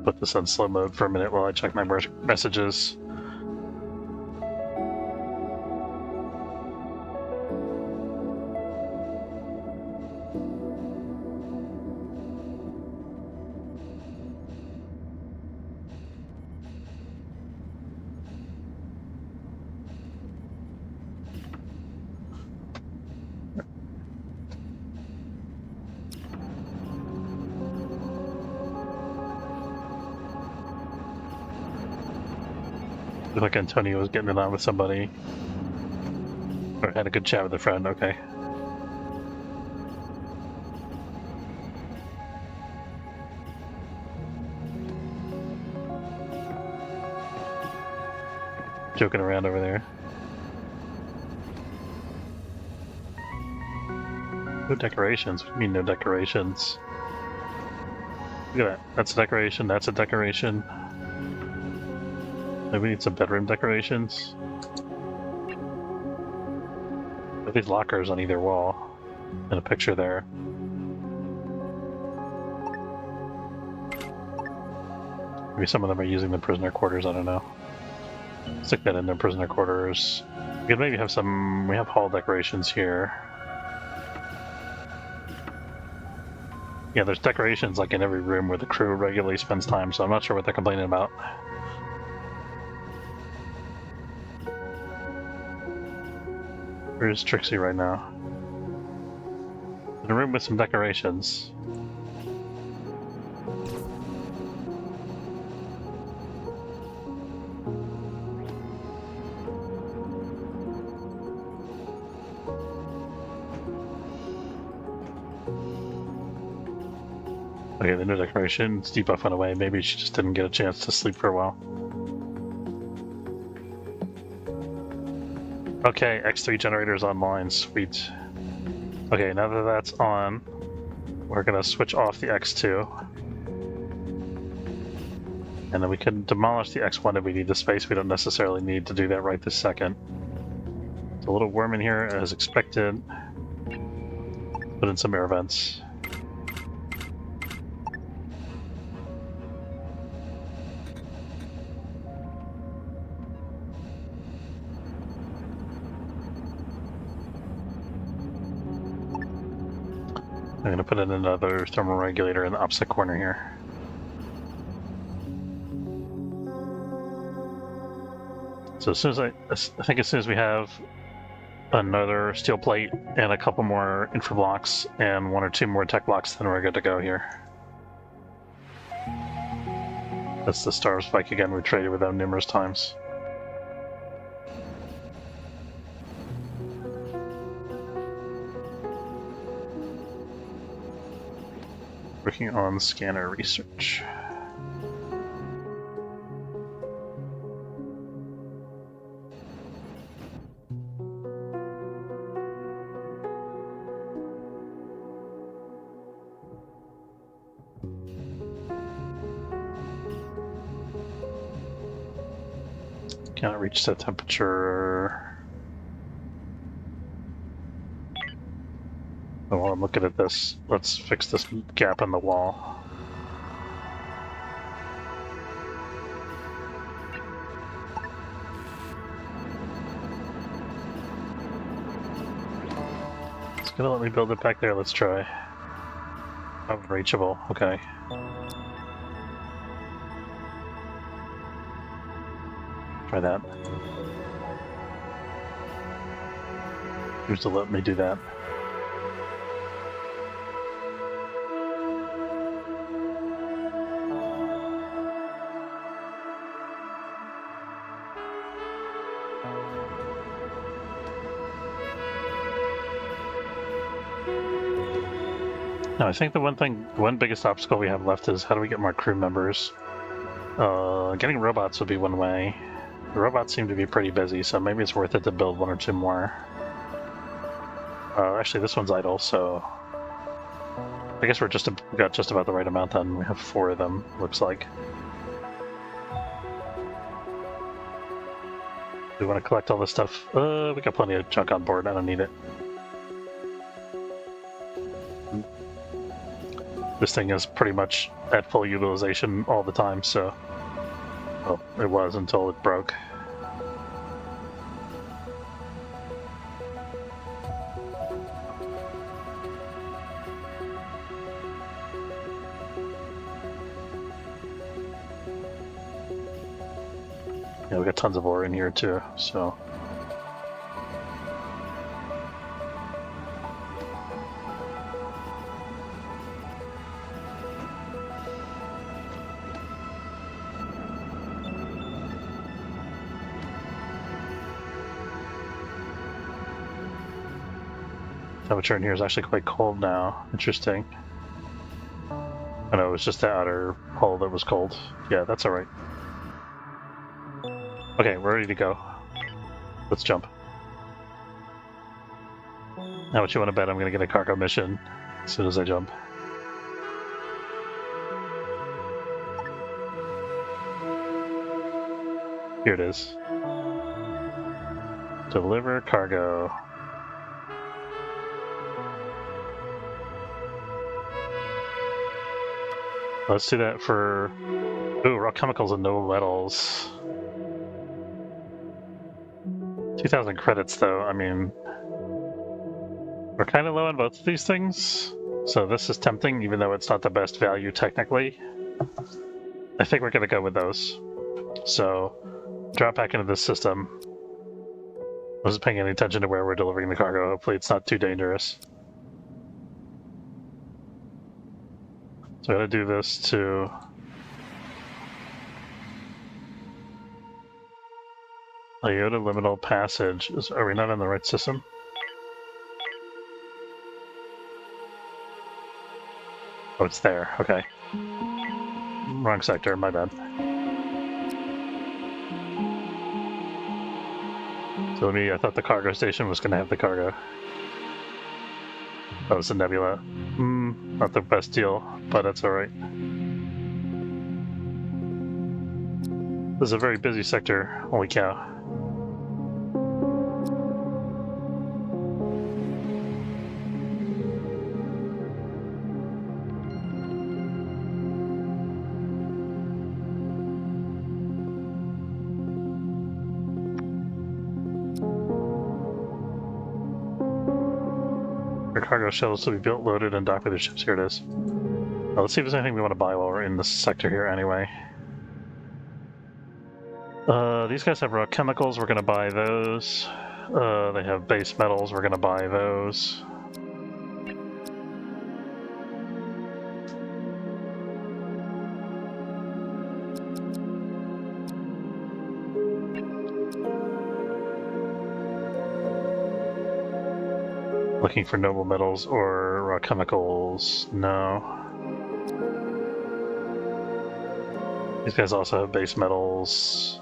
Put this on slow mode for a minute while I check my messages. Looked like Antonio was getting it on with somebody. Or had a good chat with a friend, okay. Joking around over there. No decorations. What do you mean no decorations? Look at that. That's a decoration. That's a decoration. Maybe we need some bedroom decorations. With these lockers on either wall. And a picture there. Maybe some of them are using the prisoner quarters, I don't know. Stick that in their prisoner quarters. We could maybe have some... We have hall decorations here. Yeah, there's decorations like in every room where the crew regularly spends time, so I'm not sure what they're complaining about. Where's Trixie right now? In a room with some decorations. Okay, the new decoration. Debuff went away. Maybe she just didn't get a chance to sleep for a while. Okay, X3 generator's online. Sweet. Okay, now that that's on, we're gonna switch off the X2. And then we can demolish the X1 if we need the space. We don't necessarily need to do that right this second. There's a little worm in here as expected. Put in some air vents. I'm going to put in another thermal regulator in the opposite corner here. So as soon as I think as soon as we have another steel plate and a couple more infra blocks and one or two more tech blocks, then we're good to go here. That's the Star Spike again. We traded with them numerous times. Working on scanner research. Cannot reach set temperature. Oh, while I'm looking at this, let's fix this gap in the wall. It's gonna let me build it back there. Let's try. Unreachable. Okay. Try that. Here's to let me do that. No, I think the one biggest obstacle we have left is how do we get more crew members? Getting robots would be one way. The robots seem to be pretty busy, so maybe it's worth it to build one or two more. Actually, this one's idle, so I guess we got just about the right amount then. We have 4 of them, looks like. Do we want to collect all this stuff? We got plenty of junk on board. I don't need it. This thing is pretty much at full utilization all the time, so... Well, it was until it broke. Yeah, we got tons of ore in here too, so... Temperature in here is actually quite cold now. Interesting. I know it was just the outer hull that was cold. Yeah, that's alright. Okay, we're ready to go. Let's jump. How much you want to bet I'm going to get a cargo mission as soon as I jump? Here it is. Deliver cargo. Let's do that for... Ooh, raw chemicals and noble metals. 2,000 credits, though. I mean, we're kind of low on both of these things, so this is tempting, even though it's not the best value technically. I think we're going to go with those. So, drop back into this system. I wasn't paying any attention to where we're delivering the cargo. Hopefully it's not too dangerous. So I gotta do this to... Iota Liminal Passage. Are we not in the right system? Oh, it's there. Okay. Wrong sector, my bad. So I thought the cargo station was gonna have the cargo. That was a nebula. Not the best deal, but that's alright. This is a very busy sector. Holy cow. Cargo shuttles to be built, loaded, and docked with the ships. Here it is. Now, let's see if there's anything we want to buy while we're in this sector here anyway. These guys have raw chemicals, we're going to buy those. They have base metals, we're going to buy those. Looking for noble metals or raw chemicals. No. These guys also have base metals.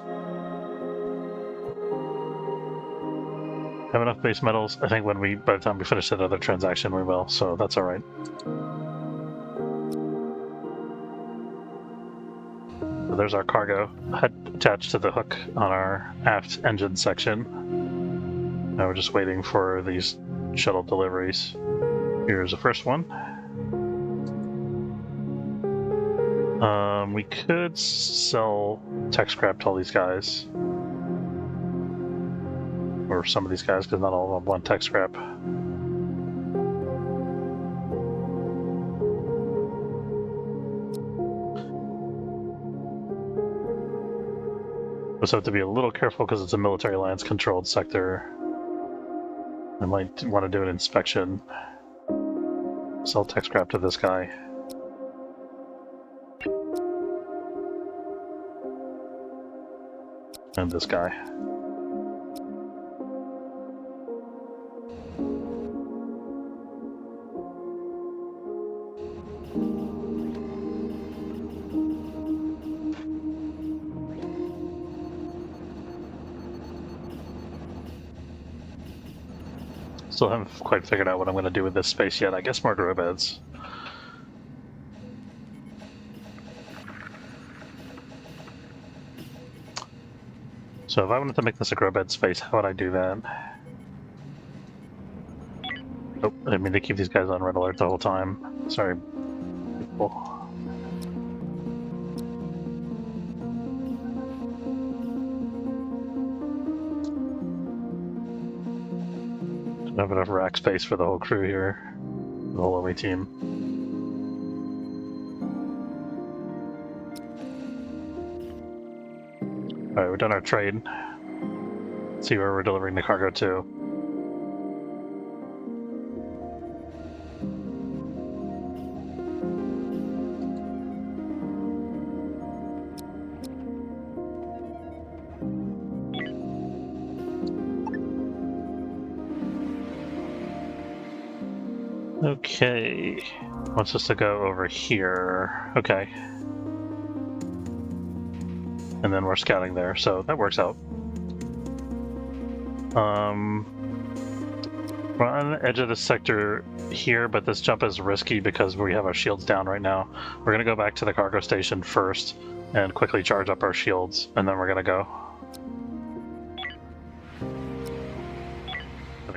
Have enough base metals? I think by the time we finish that other transaction, we will, so that's alright. So there's our cargo attached to the hook on our aft engine section. Now we're just waiting for these shuttle deliveries. Here's the first one. We could sell tech scrap to all these guys. Or some of these guys, because not all of them want tech scrap. We just have to be a little careful because it's a military alliance controlled sector. I might want to do an inspection. Sell tech scrap to this guy. And this guy. Still haven't quite figured out what I'm going to do with this space yet. I guess more grow beds. So if I wanted to make this a grow bed space, how would I do that? Oh, I didn't mean to keep these guys on red alert the whole time. Sorry, people. Don't have enough rack space for the whole crew here. The whole away team. Alright, we've done our trade. Let's see where we're delivering the cargo to. Okay. Wants us to go over here. Okay. And then we're scouting there, so that works out. We're on the edge of the sector here, but this jump is risky because we have our shields down right now. We're going to go back to the cargo station first and quickly charge up our shields, and then we're going to go.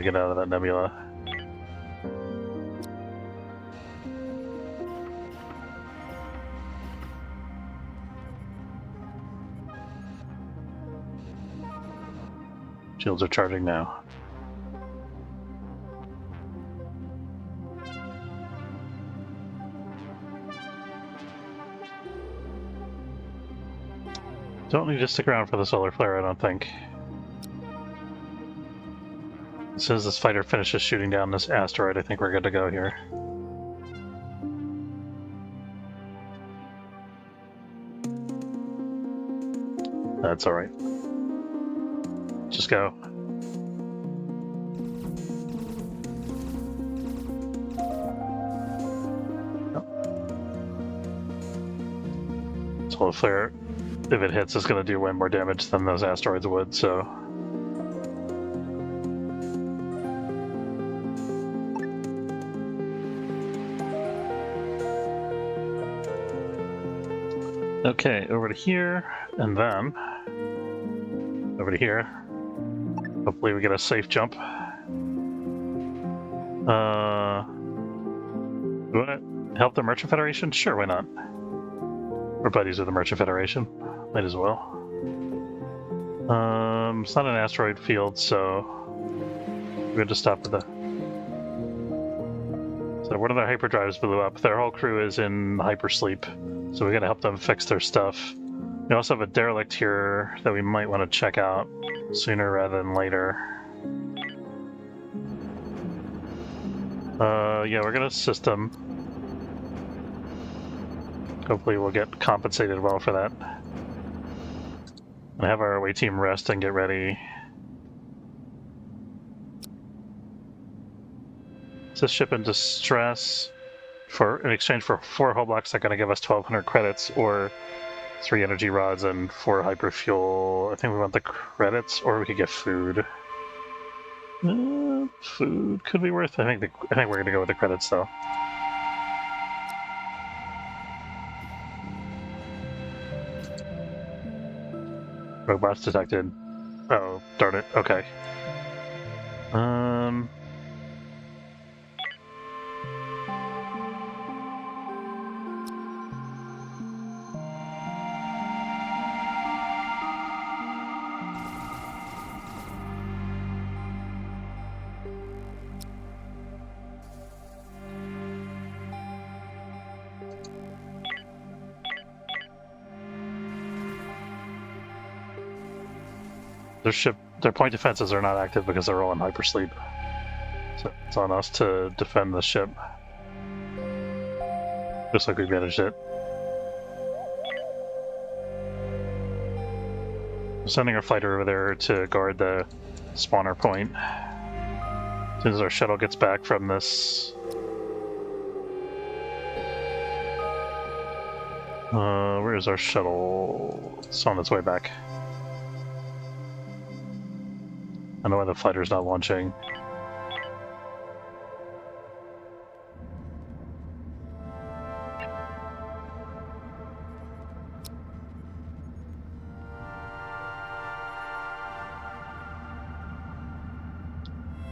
Gonna get out of that nebula. Shields are charging now. Don't need to stick around for the solar flare, I don't think. As soon as this fighter finishes shooting down this asteroid, I think we're good to go here. That's alright. Just go. Solar flare, if it hits, is going to do way more damage than those asteroids would, so... Okay, over to here, and then... over to here. Hopefully we get a safe jump. You want to help the Merchant Federation? Sure, why not? We're buddies with the Merchant Federation. Might as well. It's not an asteroid field, so we're going to stop at the... So one of their hyperdrives blew up. Their whole crew is in hypersleep, so we got to help them fix their stuff. We also have a derelict here that we might want to check out sooner rather than later. Yeah, we're going to system. Hopefully we'll get compensated well for that. And have our away team rest and get ready. Is this ship in distress? In exchange for 4 hull blocks, they're going to give us 1,200 credits, or 3 energy rods and 4 hyperfuel. I think we want the credits, or we could get food. Food could be worth. I think we're going to go with the credits though. Robots detected. Oh, darn it. Okay. Their point defenses are not active because they're all in hypersleep. So it's on us to defend the ship. Looks like we managed it. We're sending our fighter over there to guard the spawner point. As soon as our shuttle gets back from this... where is our shuttle? It's on its way back. I don't know why the fighter's not launching.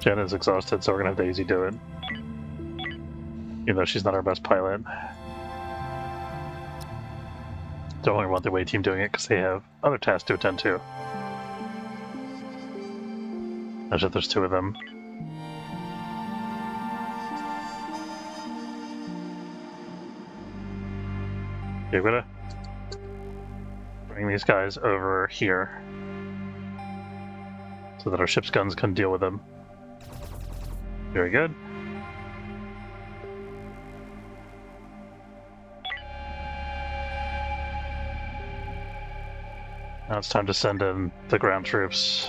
Jen is exhausted, so we're gonna have Daisy do it. Even though she's not our best pilot. Don't really want the away team doing it because they have other tasks to attend to. As if there's 2 of them. Okay, we're gonna bring these guys over here so that our ship's guns can deal with them. Very good. Now it's time to send in the ground troops.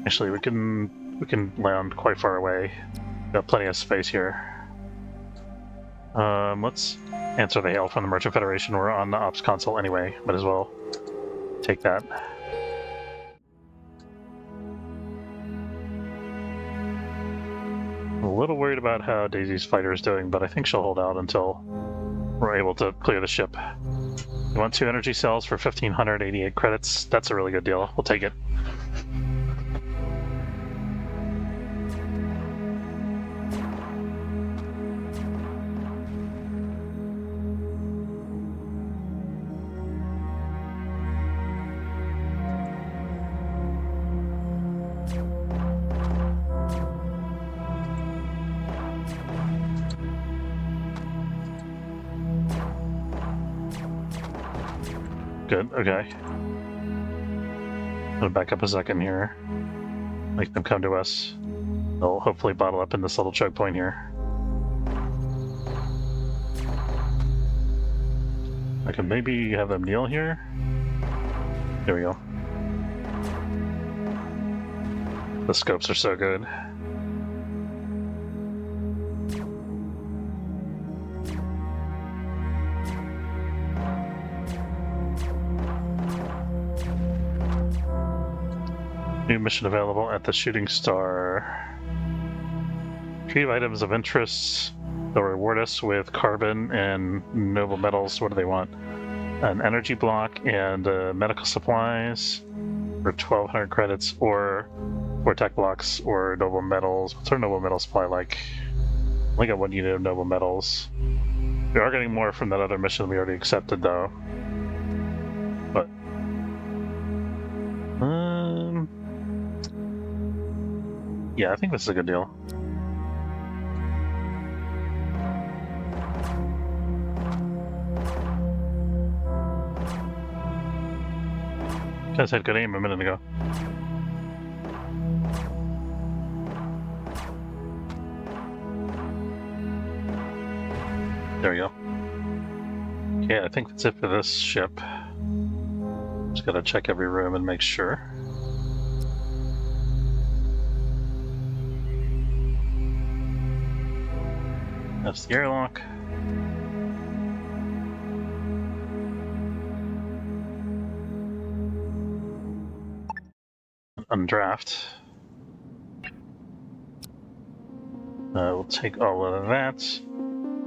Actually, we can land quite far away. Got plenty of space here. Let's answer the hail from the Merchant Federation. We're on the Ops console anyway. Might as well take that. I'm a little worried about how Daisy's fighter is doing, but I think she'll hold out until we're able to clear the ship. You want 2 energy cells for 1,588 credits? That's a really good deal. We'll take it. Good, okay. I'm gonna back up a second here. Make them come to us. They'll hopefully bottle up in this little choke point here. I can maybe have them kneel here. There we go. The scopes are so good. New mission available at the Shooting Star. Retrieve items of interest. They'll reward us with carbon and noble metals. What do they want? An energy block and medical supplies for 1,200 credits, or tech blocks or noble metals. What's our noble metal supply like? I only got 1 unit of noble metals. We are getting more from that other mission we already accepted, though. But yeah, I think this is a good deal. Guys had good aim a minute ago. There we go. Okay, I think that's it for this ship. Just gotta check every room and make sure. That's the airlock. Undraft. We'll take all of that,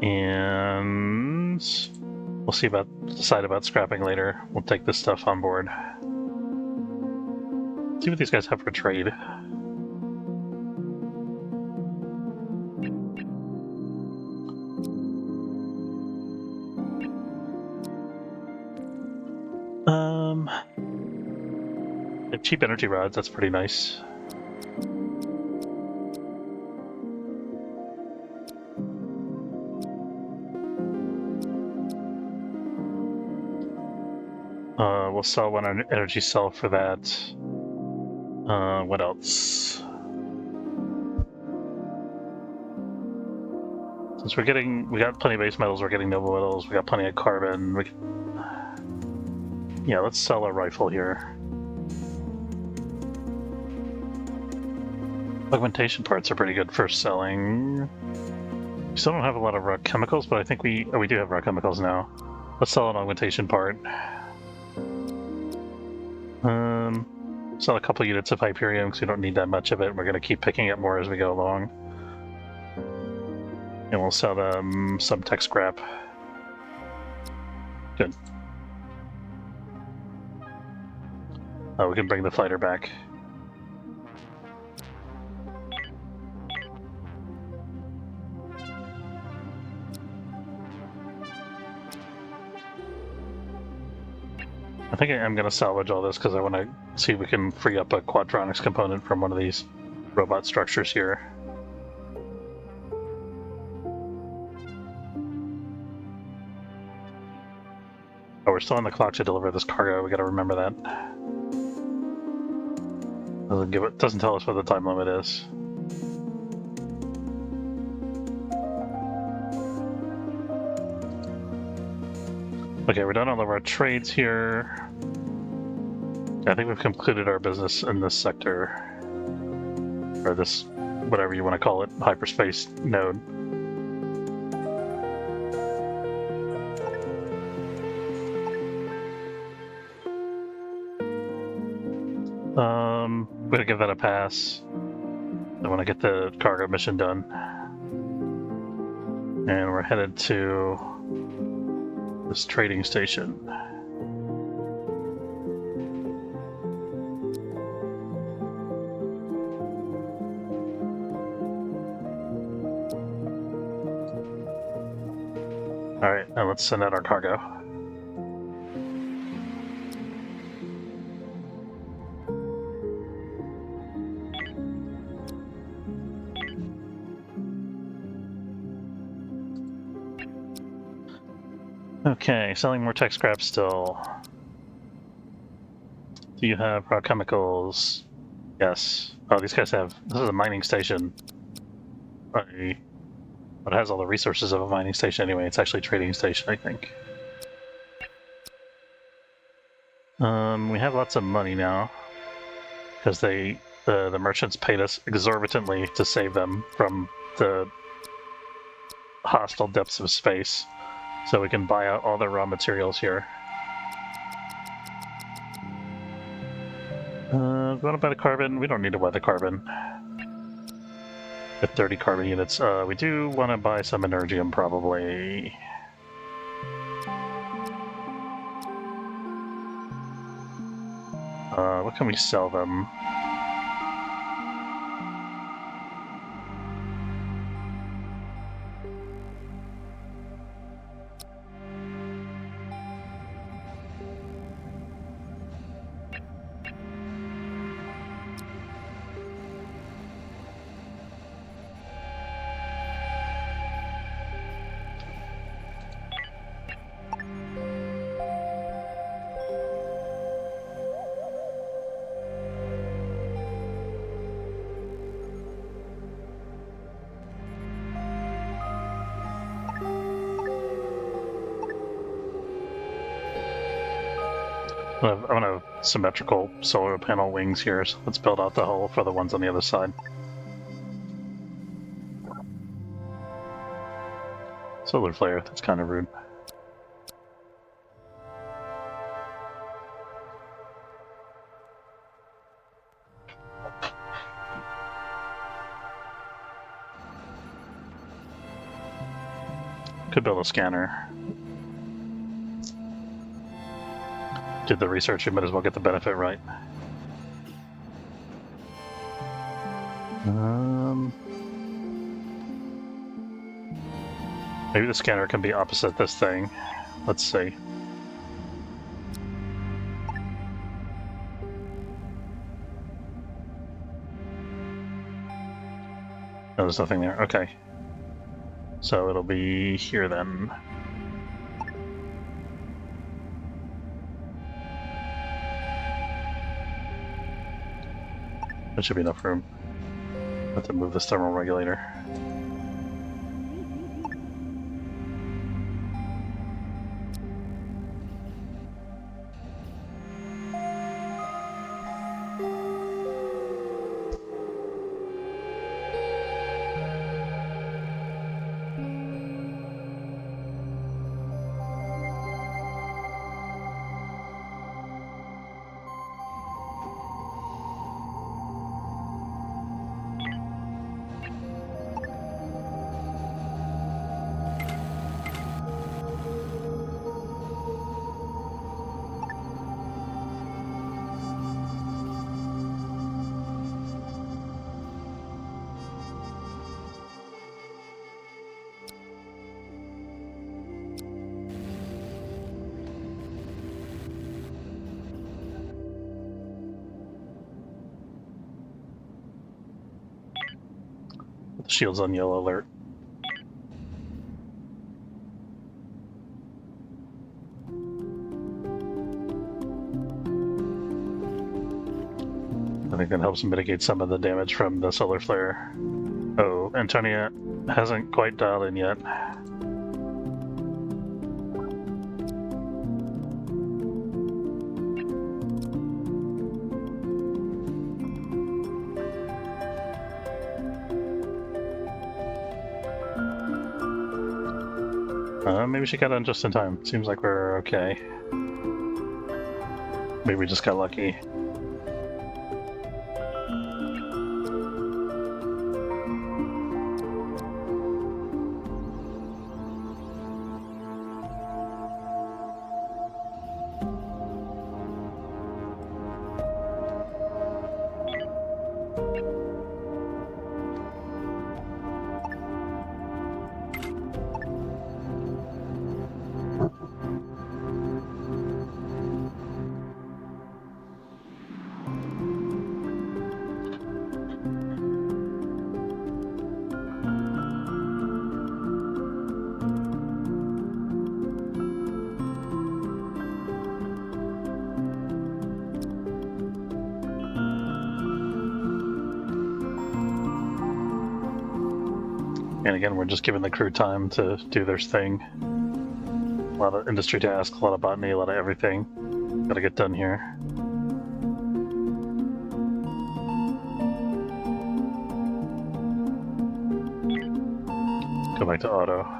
and we'll decide about scrapping later. We'll take this stuff on board. See what these guys have for trade. They have cheap energy rods. That's pretty nice. We'll sell 1 energy cell for that. What else? Since we got plenty of base metals, we're getting noble metals, we got plenty of carbon. Yeah, let's sell a rifle here. Augmentation parts are pretty good for selling. We still don't have a lot of raw chemicals, but I think we do have raw chemicals now. Let's sell an augmentation part. Sell a couple units of Hyperium because we don't need that much of it. We're going to keep picking up more as we go along. And we'll sell them some tech scrap. Good. Oh, we can bring the fighter back. I think I'm going to salvage all this because I want to see if we can free up a quadronics component from one of these robot structures here. Oh, we're still on the clock to deliver this cargo. We got to remember that. Doesn't tell us what the time limit is. Okay, we're done all of our trades here. I think we've concluded our business in this sector, or this whatever you want to call it, hyperspace node. We're gonna give that a pass. I want to get the cargo mission done. And we're headed to this trading station. Alright, now let's send out our cargo. Okay, selling more tech scrap still. Do you have raw chemicals? Yes. Oh, these guys have... This is a mining station. But it has all the resources of a mining station anyway. It's actually a trading station, I think. We have lots of money now. Because the merchants paid us exorbitantly to save them from the hostile depths of space. So we can buy out all the raw materials here. Want to buy the carbon? We don't need to buy the carbon. At 30 carbon units. We do want to buy some energium, probably. What can we sell them? I want to have symmetrical solar panel wings here, so let's build out the hull for the ones on the other side. Solar flare, that's kind of rude. Could build a scanner. Did the research, you might as well get the benefit right. Maybe the scanner can be opposite this thing. Let's see. No, there's nothing there. Okay. So it'll be here then. That should be enough room. I have to move this thermal regulator. The shield's on yellow alert. I think that helps mitigate some of the damage from the solar flare. Oh, Antonia hasn't quite dialed in yet. Maybe she got done just in time. Seems like we're okay. Maybe we just got lucky. And again, we're just giving the crew time to do their thing. A lot of industry tasks, a lot of botany, a lot of everything. Gotta get done here. Go back to auto.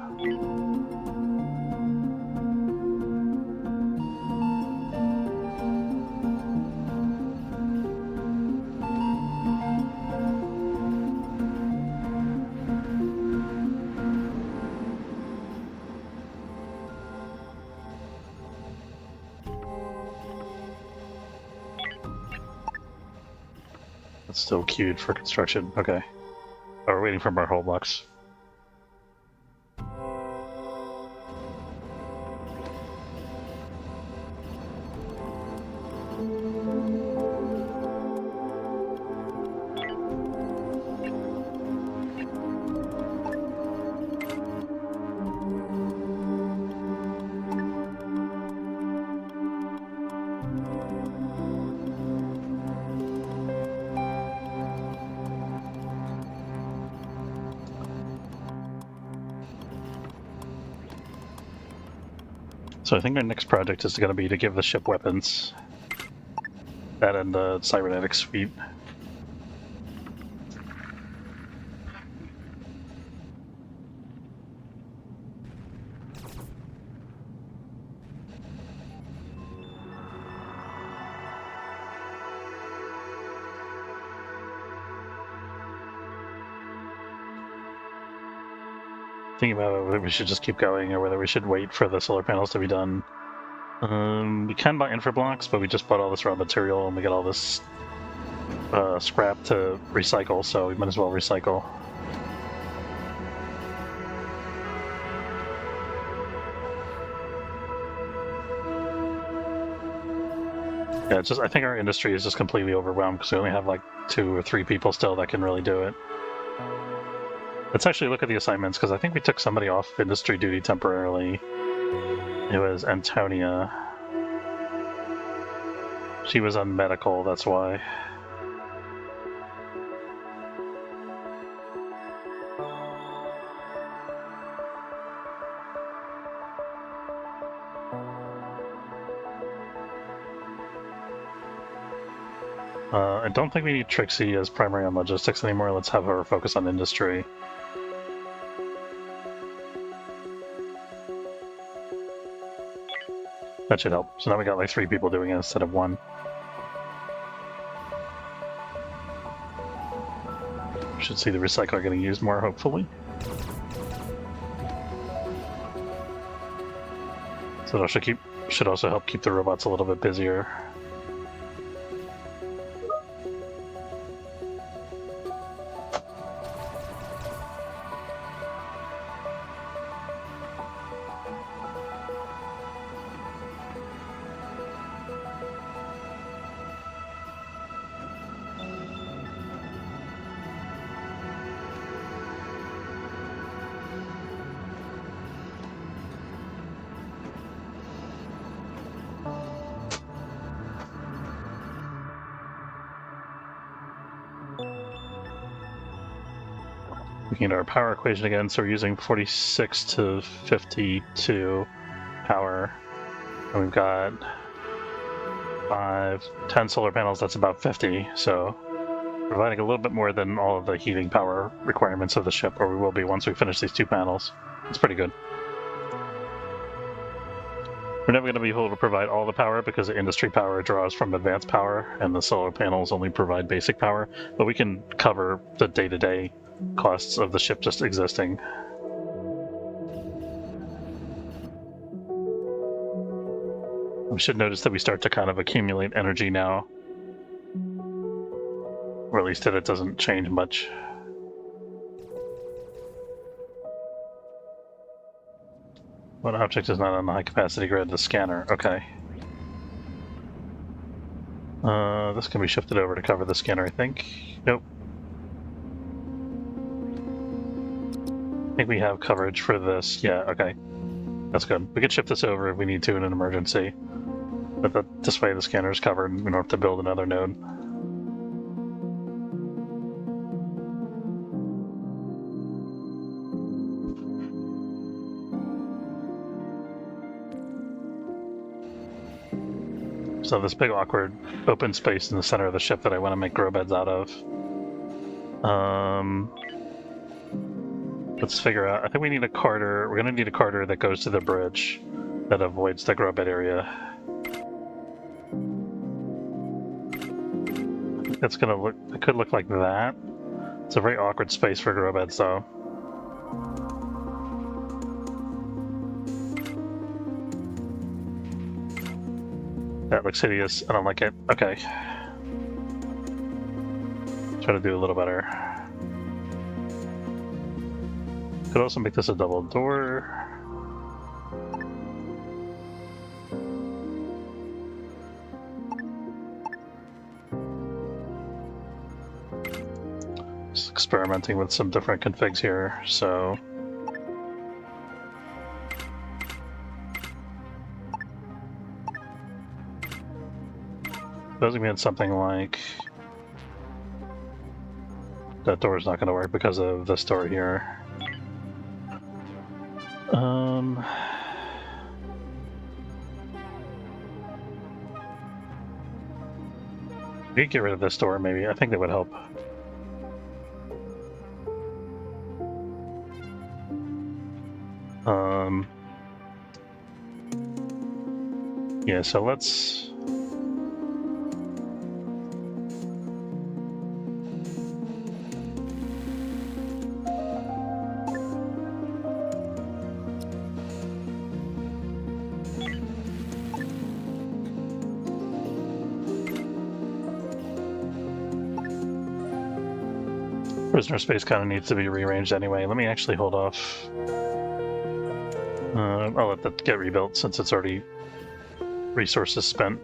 It's still queued for construction. Okay. Oh, we're waiting for our whole blocks. So I think our next project is going to be to give the ship weapons. That and the cybernetic suite. Thinking about whether we should just keep going or whether we should wait for the solar panels to be done. We can buy infra blocks, but we just bought all this raw material and we got all this scrap to recycle, so we might as well recycle. Yeah, it's just I think our industry is just completely overwhelmed because we only have like 2 or 3 people still that can really do it. Let's actually look at the assignments, because I think we took somebody off industry duty temporarily. It was Antonia. She was on medical, that's why. I don't think we need Trixie as primary on logistics anymore. Let's have her focus on industry. That should help. So now we got like 3 people doing it instead of 1. Should see the recycler getting used more, hopefully. So that should also help keep the robots a little bit busier. Looking at our power equation again, so we're using 46 to 52 power. And we've got 10 solar panels, that's about 50, so providing a little bit more than all of the heating power requirements of the ship, or we will be once we finish these 2 panels. It's pretty good. We're never going to be able to provide all the power because the industry power draws from advanced power and the solar panels only provide basic power, but we can cover the day-to-day costs of the ship just existing. We should notice that we start to kind of accumulate energy now, or at least that it doesn't change much. What object is not on the high-capacity grid? The scanner. Okay. This can be shifted over to cover the scanner, I think. Nope. I think we have coverage for this. Yeah, okay. That's good. We could shift this over if we need to in an emergency. But this way the scanner is covered and we don't have to build another node. So this big awkward open space in the center of the ship that I want to make grow beds out of. Let's figure out. I think we need a carter. We're going to need a carter that goes to the bridge that avoids the grow bed area. It's going to look. It could look like that. It's a very awkward space for grow beds, though. That looks hideous. I don't like it. Okay. Try to do a little better. Could also make this a double door. Just experimenting with some different configs here, so. Supposing we had something like that door's not going to work because of this door here. We could get rid of this door, maybe. I think that would help. Yeah, so let's. Prisoner space kind of needs to be rearranged anyway. Let me actually hold off. I'll let that get rebuilt since it's already resources spent.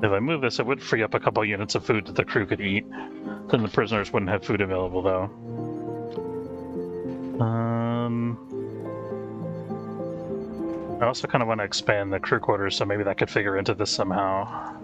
If I move this, it would free up a couple units of food that the crew could eat. Then the prisoners wouldn't have food available, though. I also kind of want to expand the crew quarters, so maybe that could figure into this somehow.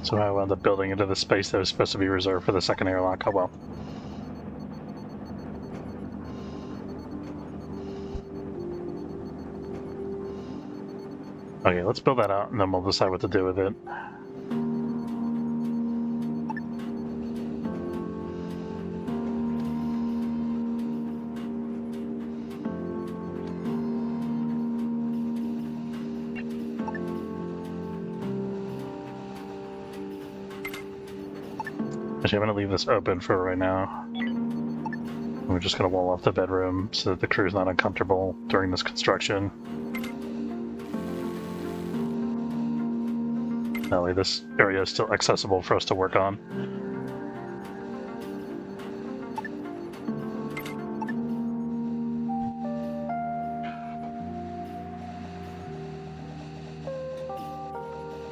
So I wound up building into the space that was supposed to be reserved for the second airlock. Oh well. Okay, let's build that out and then we'll decide what to do with it. Actually, I'm going to leave this open for right now. We're just going to wall off the bedroom so that the crew's not uncomfortable during this construction. That way this area is still accessible for us to work on.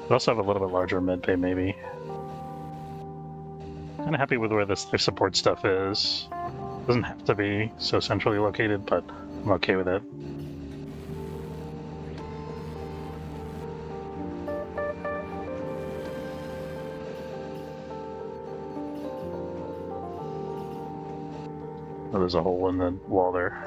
We also have a little bit larger mid-bay, maybe. Kind of happy with where this their support stuff is. Doesn't have to be so centrally located, but I'm okay with it. Oh, there's a hole in the wall there.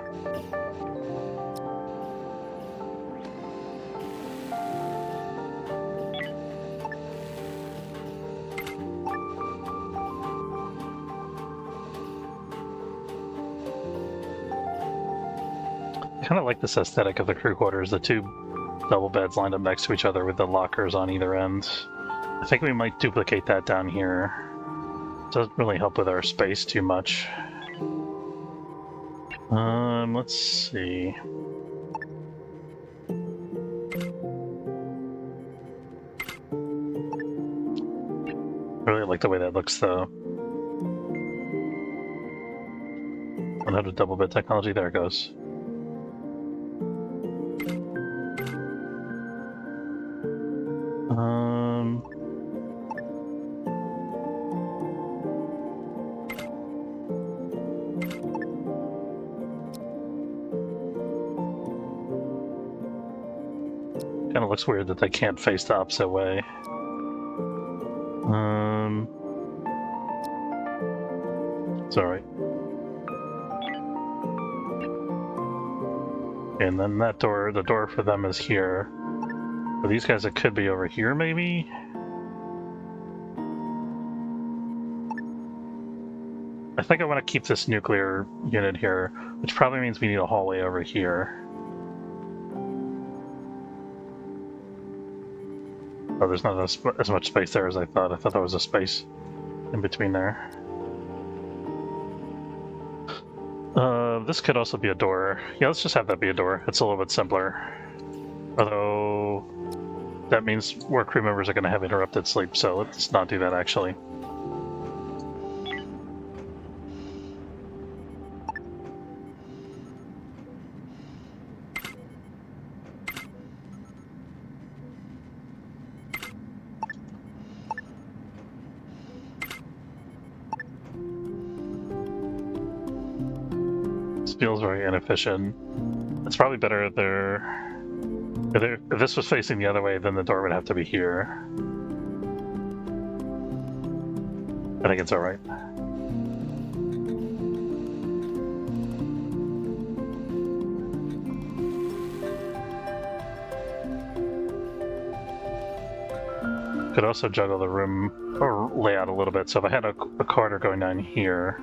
I kind of like this aesthetic of the crew quarters, the two double beds lined up next to each other with the lockers on either end. I think we might duplicate that down here. Doesn't really help with our space too much. Let's see. I really like the way that looks, though. 100 double bed technology, there it goes. Kind of looks weird that they can't face the opposite way. It's alright. And then that door, the door for them is here. For these guys, it could be over here, maybe? I think I want to keep this nuclear unit here, which probably means we need a hallway over here. Oh, there's not as much space there as I thought. I thought there was a space in between there. This could also be a door. Yeah, let's just have that be a door. It's a little bit simpler. Although, that means more crew members are going to have interrupted sleep, so let's not do that, actually. Feels very inefficient. It's probably better if this was facing the other way, then the door would have to be here. I think it's alright. Could also juggle the room or layout a little bit. So if I had a corridor going down here,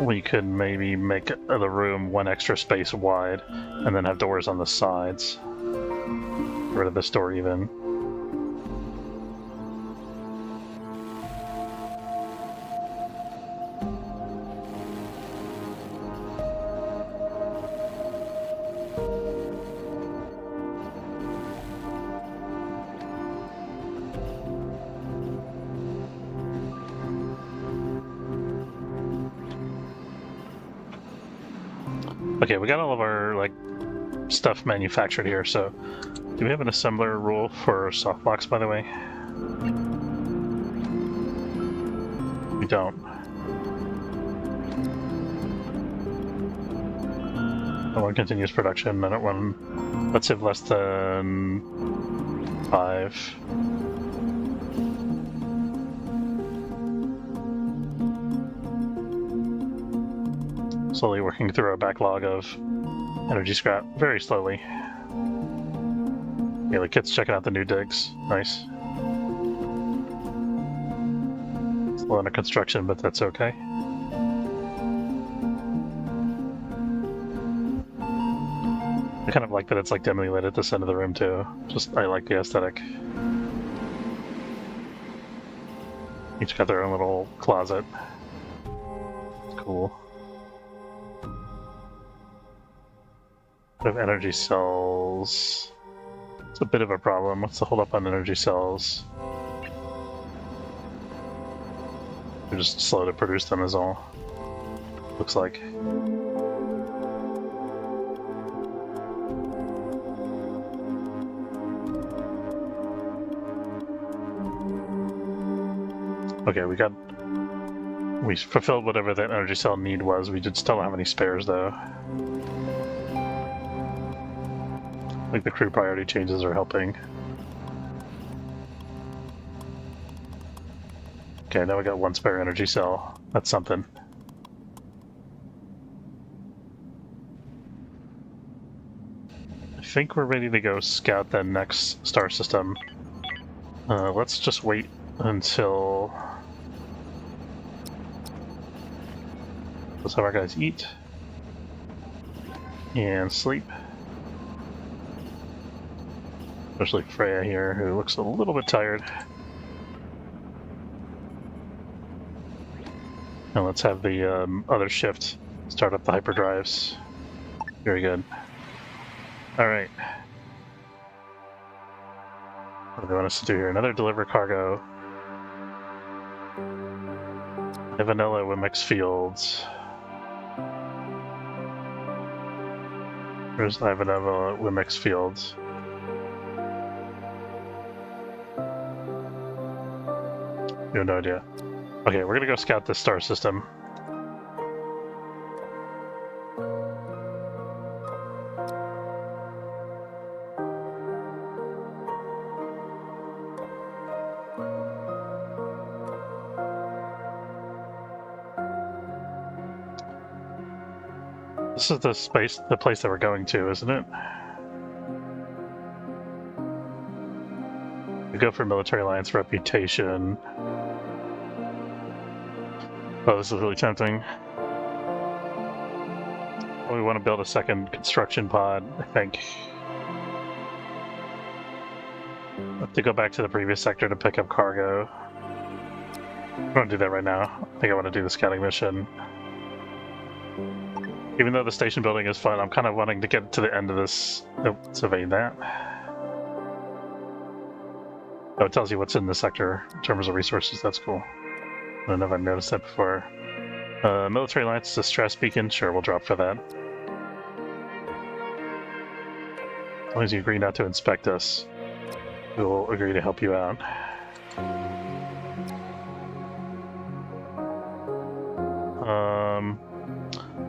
we could maybe make the room one extra space wide and then have doors on the sides. Get rid of this door even. Okay, we got all of our stuff manufactured here, so do we have an assembler rule for softbox, by the way? We don't. I want continuous production. I don't want... Let's have less than 5. Slowly working through our backlog of energy scrap, very slowly. Yeah, the kid's checking out the new digs. Nice. It's a lot under construction, but that's okay. I kind of like that it's dimly lit at this end of the room too. I like the aesthetic. Each got their own little closet. Cool. Of energy cells. It's a bit of a problem. What's the hold up on energy cells? They're just slow to produce them is all. Looks like. Okay, we fulfilled whatever that energy cell need was. We just don't have any spares though. I think the crew priority changes are helping. Okay, now we got one spare energy cell. That's something. think we're ready to go scout the next star system. Let's just wait until... Let's have our guys eat and sleep. Especially Freya here, who looks a little bit tired. And let's have the other shift start up the hyperdrives. Very good. Alright. What do they want us to do here? Another deliver cargo. Vanilla Wimix Fields. Where's the Vanilla Wimix Fields? You have no idea. Okay, we're gonna go scout this star system. This is the place that we're going to, isn't it? We go for Military Alliance reputation. Oh, this is really tempting. We want to build a second construction pod, I think. I have to go back to the previous sector to pick up cargo. I don't want to do that right now. I think I want to do the scouting mission. Even though the station building is fun, I'm kind of wanting to get to the end of this. Oh, survey that. Oh, it tells you what's in the sector in terms of resources. That's cool. I don't know if I've noticed that before. Military Alliance distress beacon. Sure, we'll drop for that. As long as you agree not to inspect us, we will agree to help you out.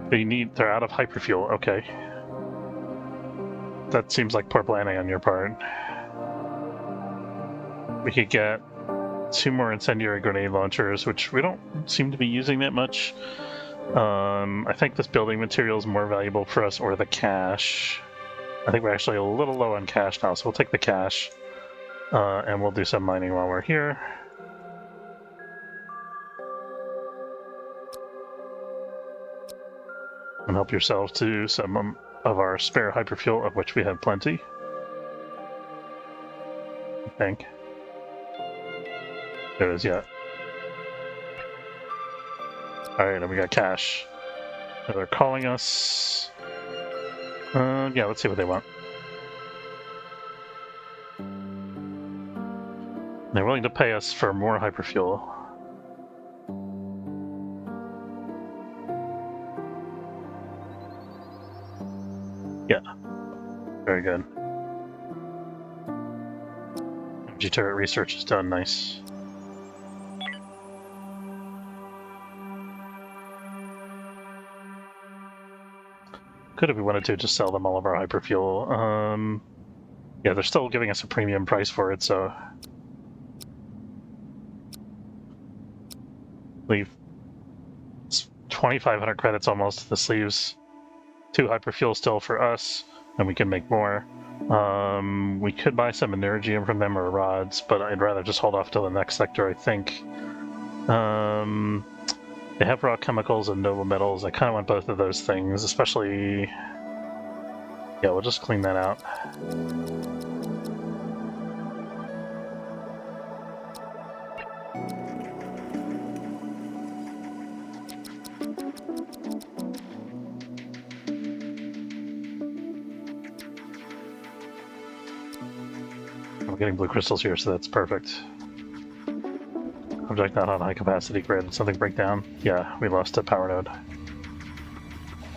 They're out of hyperfuel. Okay. That seems like poor planning on your part. We could get 2 more incendiary grenade launchers, which we don't seem to be using that much. I think this building material is more valuable for us, or the cash. I think we're actually a little low on cash now, so we'll take the cash. And we'll do some mining while we're here. And help yourself to some of our spare hyperfuel, of which we have plenty. I think. There it is, yeah. Alright, and we got cash. They're calling us. Yeah, let's see what they want. They're willing to pay us for more hyperfuel. Yeah. Very good. Energy turret research is done, nice. Could, if we wanted to, just sell them all of our hyperfuel. Yeah, they're still giving us a premium price for it, so... Leave 2,500 credits almost. This leaves 2 hyperfuel still for us, and we can make more. We could buy some energium from them or rods, but I'd rather just hold off till the next sector, I think. They have raw chemicals and noble metals. I kind of want both of those things, especially... Yeah, we'll just clean that out. I'm getting blue crystals here, so that's perfect. Object not on high capacity grid. Something break down? Yeah, we lost a power node.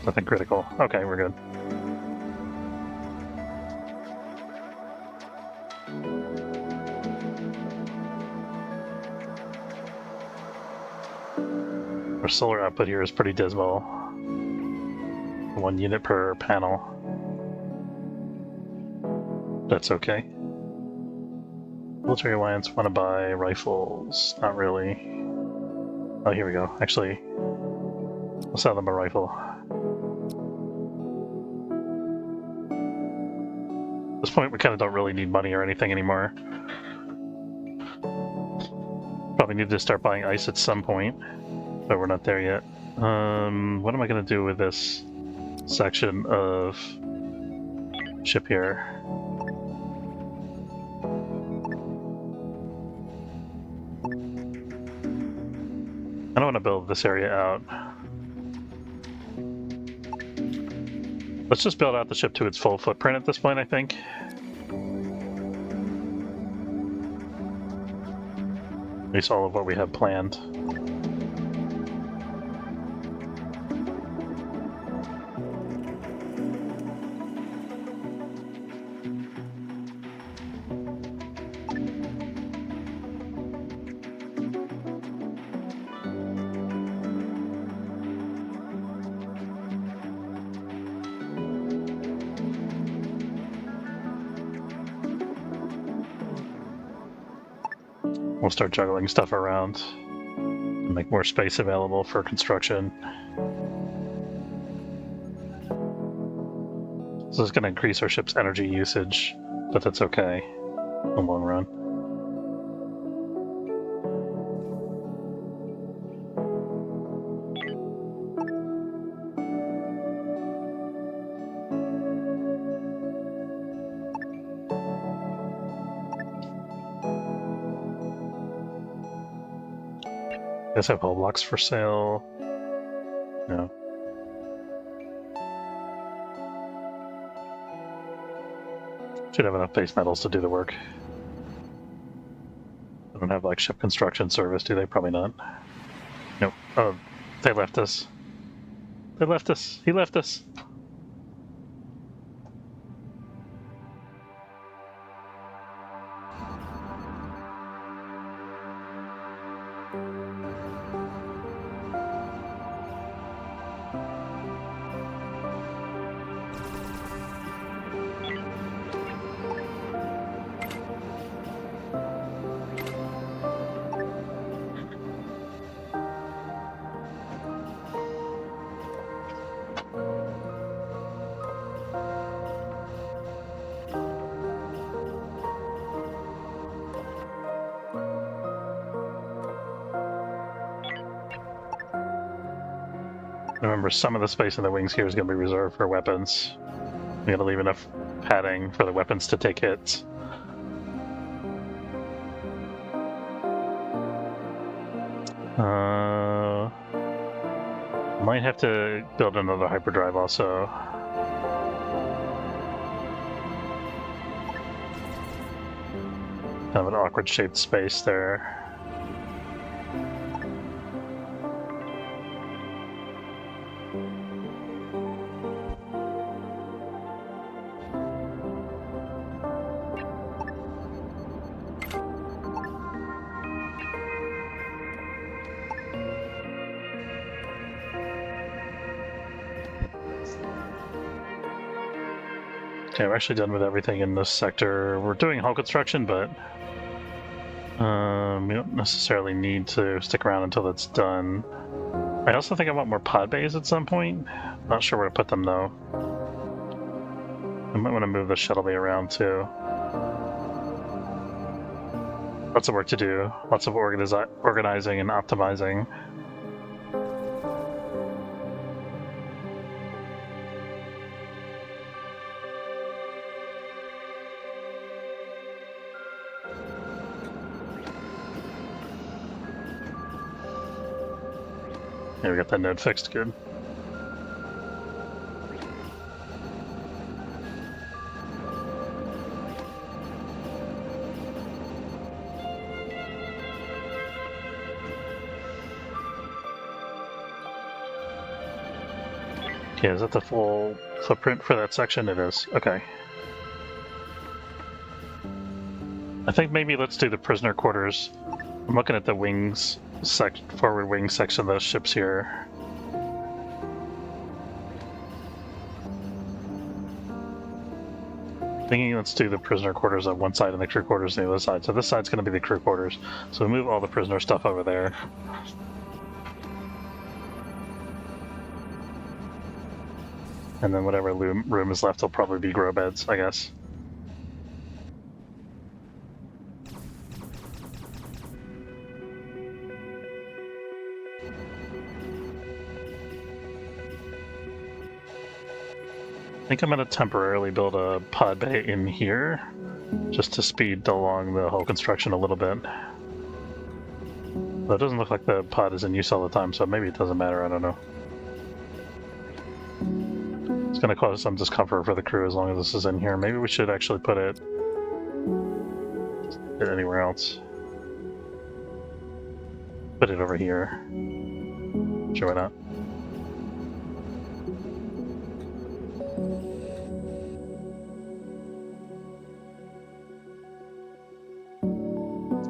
Nothing critical. Okay, we're good. Our solar output here is pretty dismal. 1 unit per panel. That's okay. Military Alliance want to buy rifles. Not really. Oh, here we go. Actually, we'll sell them a rifle. this point, we kind of don't really need money or anything anymore. Probably need to start buying ice at some point, but we're not there yet. What am I going to do with this section of ship here? I don't want to build this area out. Let's just build out the ship to its full footprint at this point, I think. At least all of what we have planned. We'll start juggling stuff around and make more space available for construction. So this is going to increase our ship's energy usage, but that's okay in the long run. Guys have hull blocks for sale. No. Should have enough base metals to do the work. They don't have like ship construction service, do they? Probably not. Nope. Oh, they left us. They left us. He left us. Remember, some of the space in the wings here is going to be reserved for weapons. We got to leave enough padding for the weapons to take hits. Might have to build another hyperdrive also. Kind of an awkward shaped space there. Okay, we're actually done with everything in this sector. We're doing hull construction, but we don't necessarily need to stick around until it's done. I also think I want more pod bays at some point. Not sure where to put them, though. I might want to move the shuttle bay around, too. Lots of work to do. Lots of organizing and optimizing. Yeah, we got that node fixed, good. Okay, is that the full footprint for that section? It is. Okay. I think maybe let's do the prisoner quarters. I'm looking at the wings, forward wing section of those ships here. Thinking let's do the prisoner quarters on one side and the crew quarters on the other side. So this side's going to be the crew quarters. So we move all the prisoner stuff over there. And then whatever room is left will probably be grow beds, I guess. think I'm going to temporarily build a pod bay in here, just to speed along the whole construction a little bit. But it doesn't look like the pod is in use all the time, so maybe it doesn't matter, I don't know. It's going to cause some discomfort for the crew as long as this is in here. Maybe we should actually put it anywhere else. Put it over here. Sure, why not?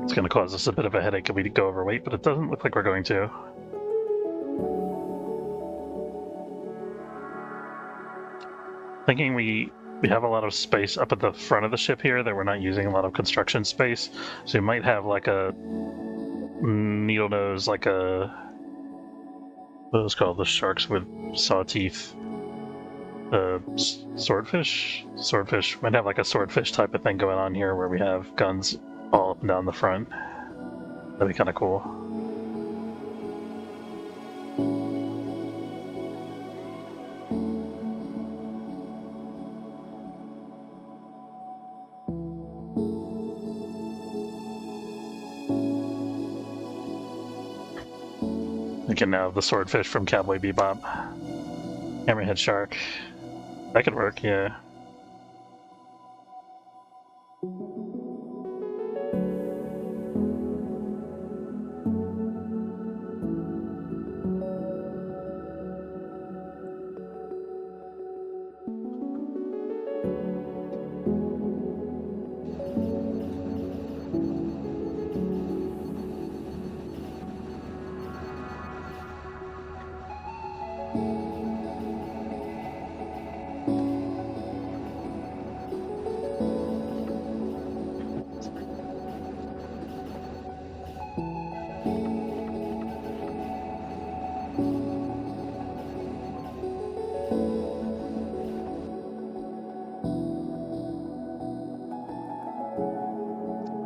It's going to cause us a bit of a headache if we go overweight, but it doesn't look like we're going to. Thinking we have a lot of space up at the front of the ship here that we're not using a lot of construction space, so we might have like a needle nose, like a, what is it called, the sharks with saw teeth, swordfish might have like a swordfish type of thing going on here where we have guns all up and down the front. That'd be kind of cool. We can now have the swordfish from Cowboy Bebop. Hammerhead shark. That could work, yeah.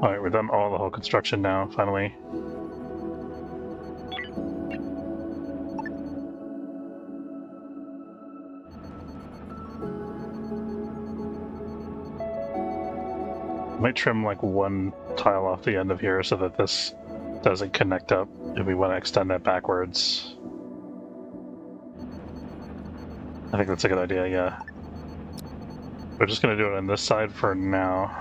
Alright, we're done all the whole construction now, finally. Might trim like one tile off the end of here so that this doesn't connect up if we want to extend that backwards. I think that's a good idea, yeah. We're just going to do it on this side for now.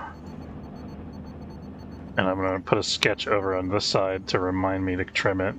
And I'm going to put a sketch over on this side to remind me to trim it.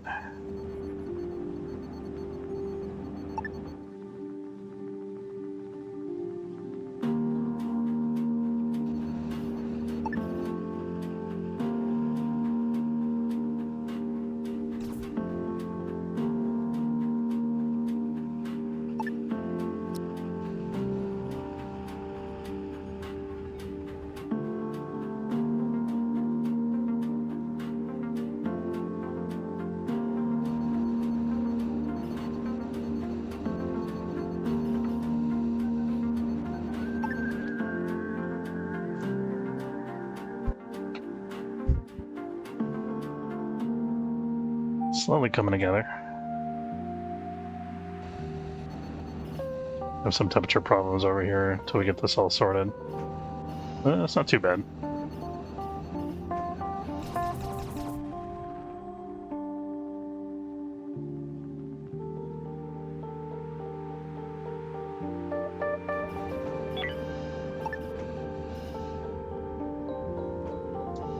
Slowly coming together. Have some temperature problems over here until we get this all sorted. That's not too bad.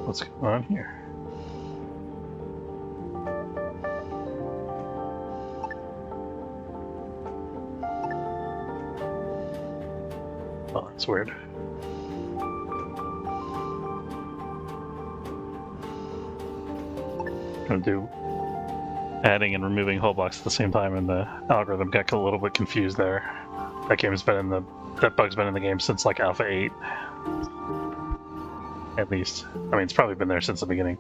What's going on here? Oh, that's weird. Gonna do adding and removing hull blocks at the same time, and the algorithm got a little bit confused there. That bug's been in the game since like Alpha 8. At least. I mean, it's probably been there since the beginning.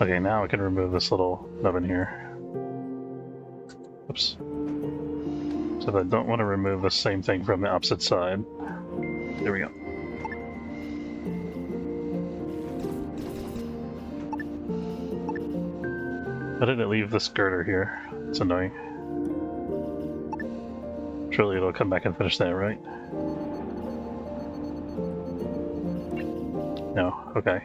Okay, now I can remove this little nubbin here. Oops. So I don't want to remove the same thing from the opposite side. There we go. Why did it leave this girder here? It's annoying. Surely it'll come back and finish that, right? No, okay.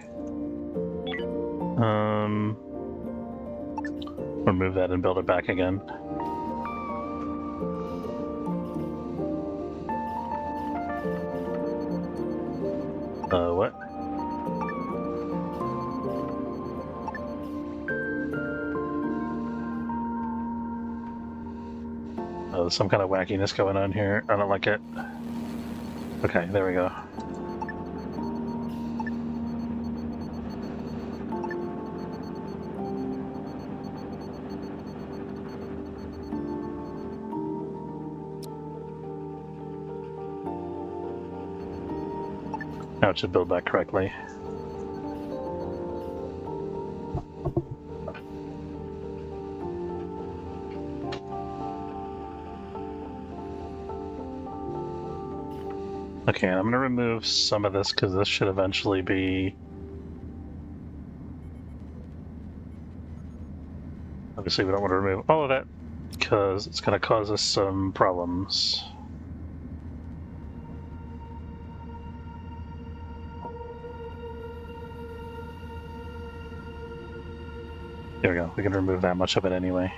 Remove that and build it back again. What? Oh, there's some kind of wackiness going on here. I don't like it. Okay, there we go. Now it should build back correctly. Okay, I'm gonna remove some of this because this should eventually be... Obviously we don't want to remove all of that because it's gonna cause us some problems. There we go, we can remove that much of it anyway.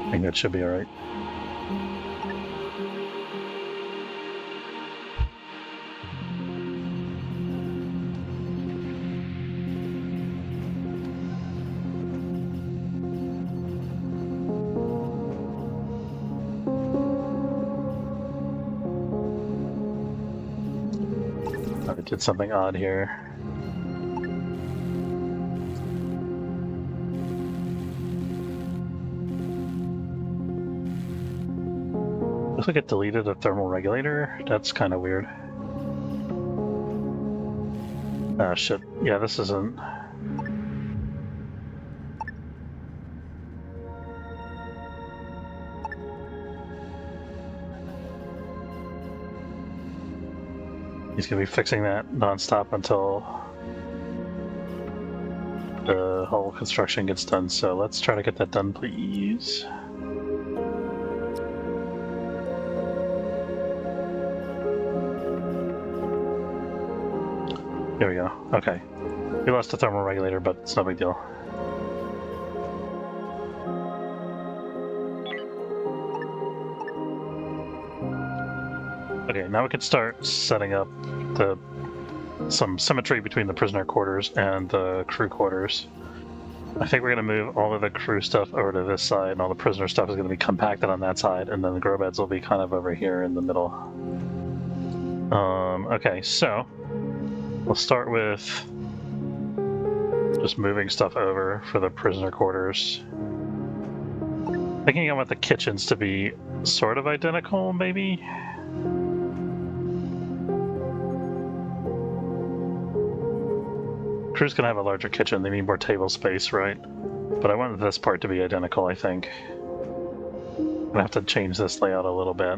I think that should be alright. I did something odd here. Looks like it deleted a thermal regulator. That's kind of weird. Ah, shit. Yeah, this isn't... He's gonna be fixing that non-stop until the whole construction gets done, so let's try to get that done, please. There we go. Okay. We lost the thermal regulator, but it's no big deal. Okay, now we can start setting up some symmetry between the prisoner quarters and the crew quarters. I think we're going to move all of the crew stuff over to this side, and all the prisoner stuff is going to be compacted on that side, and then the grow beds will be kind of over here in the middle. Okay, so we'll start with just moving stuff over for the prisoner quarters. Thinking I want the kitchens to be sort of identical, maybe? Crew's gonna have a larger kitchen, they need more table space, right? But I want this part to be identical, I think. I'm gonna have to change this layout a little bit.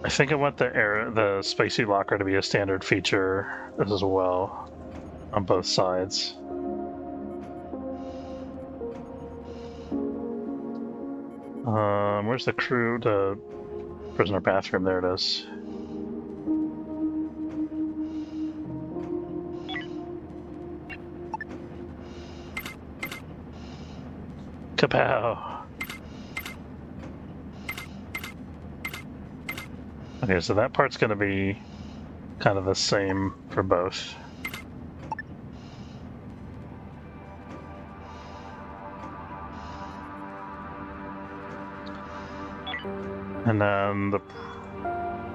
I think I want the spacey locker to be a standard feature as well on both sides. Where's the crew? The prisoner bathroom, there it is. Kapow! Okay, so that part's going to be kind of the same for both. And then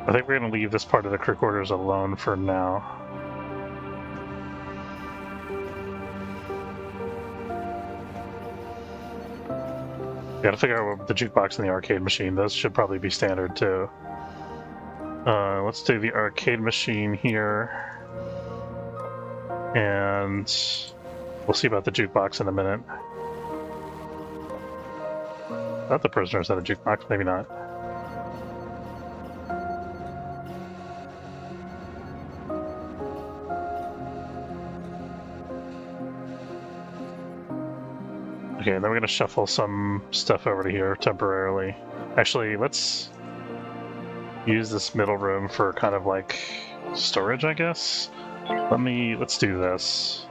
I think we're going to leave this part of the crew quarters alone for now. We gotta figure out the jukebox and the arcade machine. Those should probably be standard too. Let's do the arcade machine here. And we'll see about the jukebox in a minute. I thought the prisoners had a jukebox, maybe not. Okay, then we're gonna shuffle some stuff over to here temporarily. Actually, let's use this middle room for kind of like storage, I guess. Let's do this.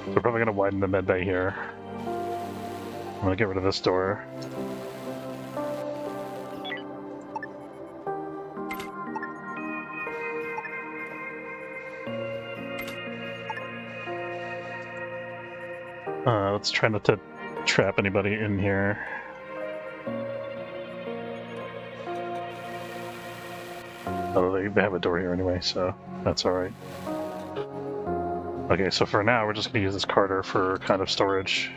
So we're probably gonna widen the med bay here. I'm gonna get rid of this door. Let's try not to trap anybody in here. Oh, they have a door here anyway, so that's alright. Okay, so for now, we're just gonna use this Carter for kind of storage.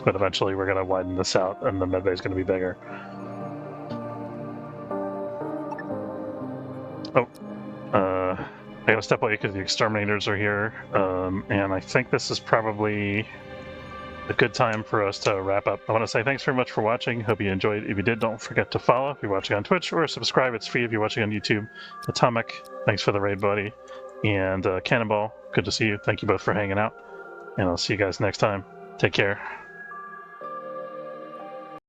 But eventually we're gonna widen this out and the medbay is gonna be bigger. Oh, I gotta step away because the exterminators are here, and I think this is probably a good time for us to wrap up. I want to say thanks very much for watching. Hope you enjoyed. If you did, don't forget to follow if you're watching on Twitch, or subscribe. It's free if you're watching on YouTube. Atomic, thanks for the raid, buddy. And Cannonball, good to see you. Thank you both for hanging out. And I'll see you guys next time. Take care.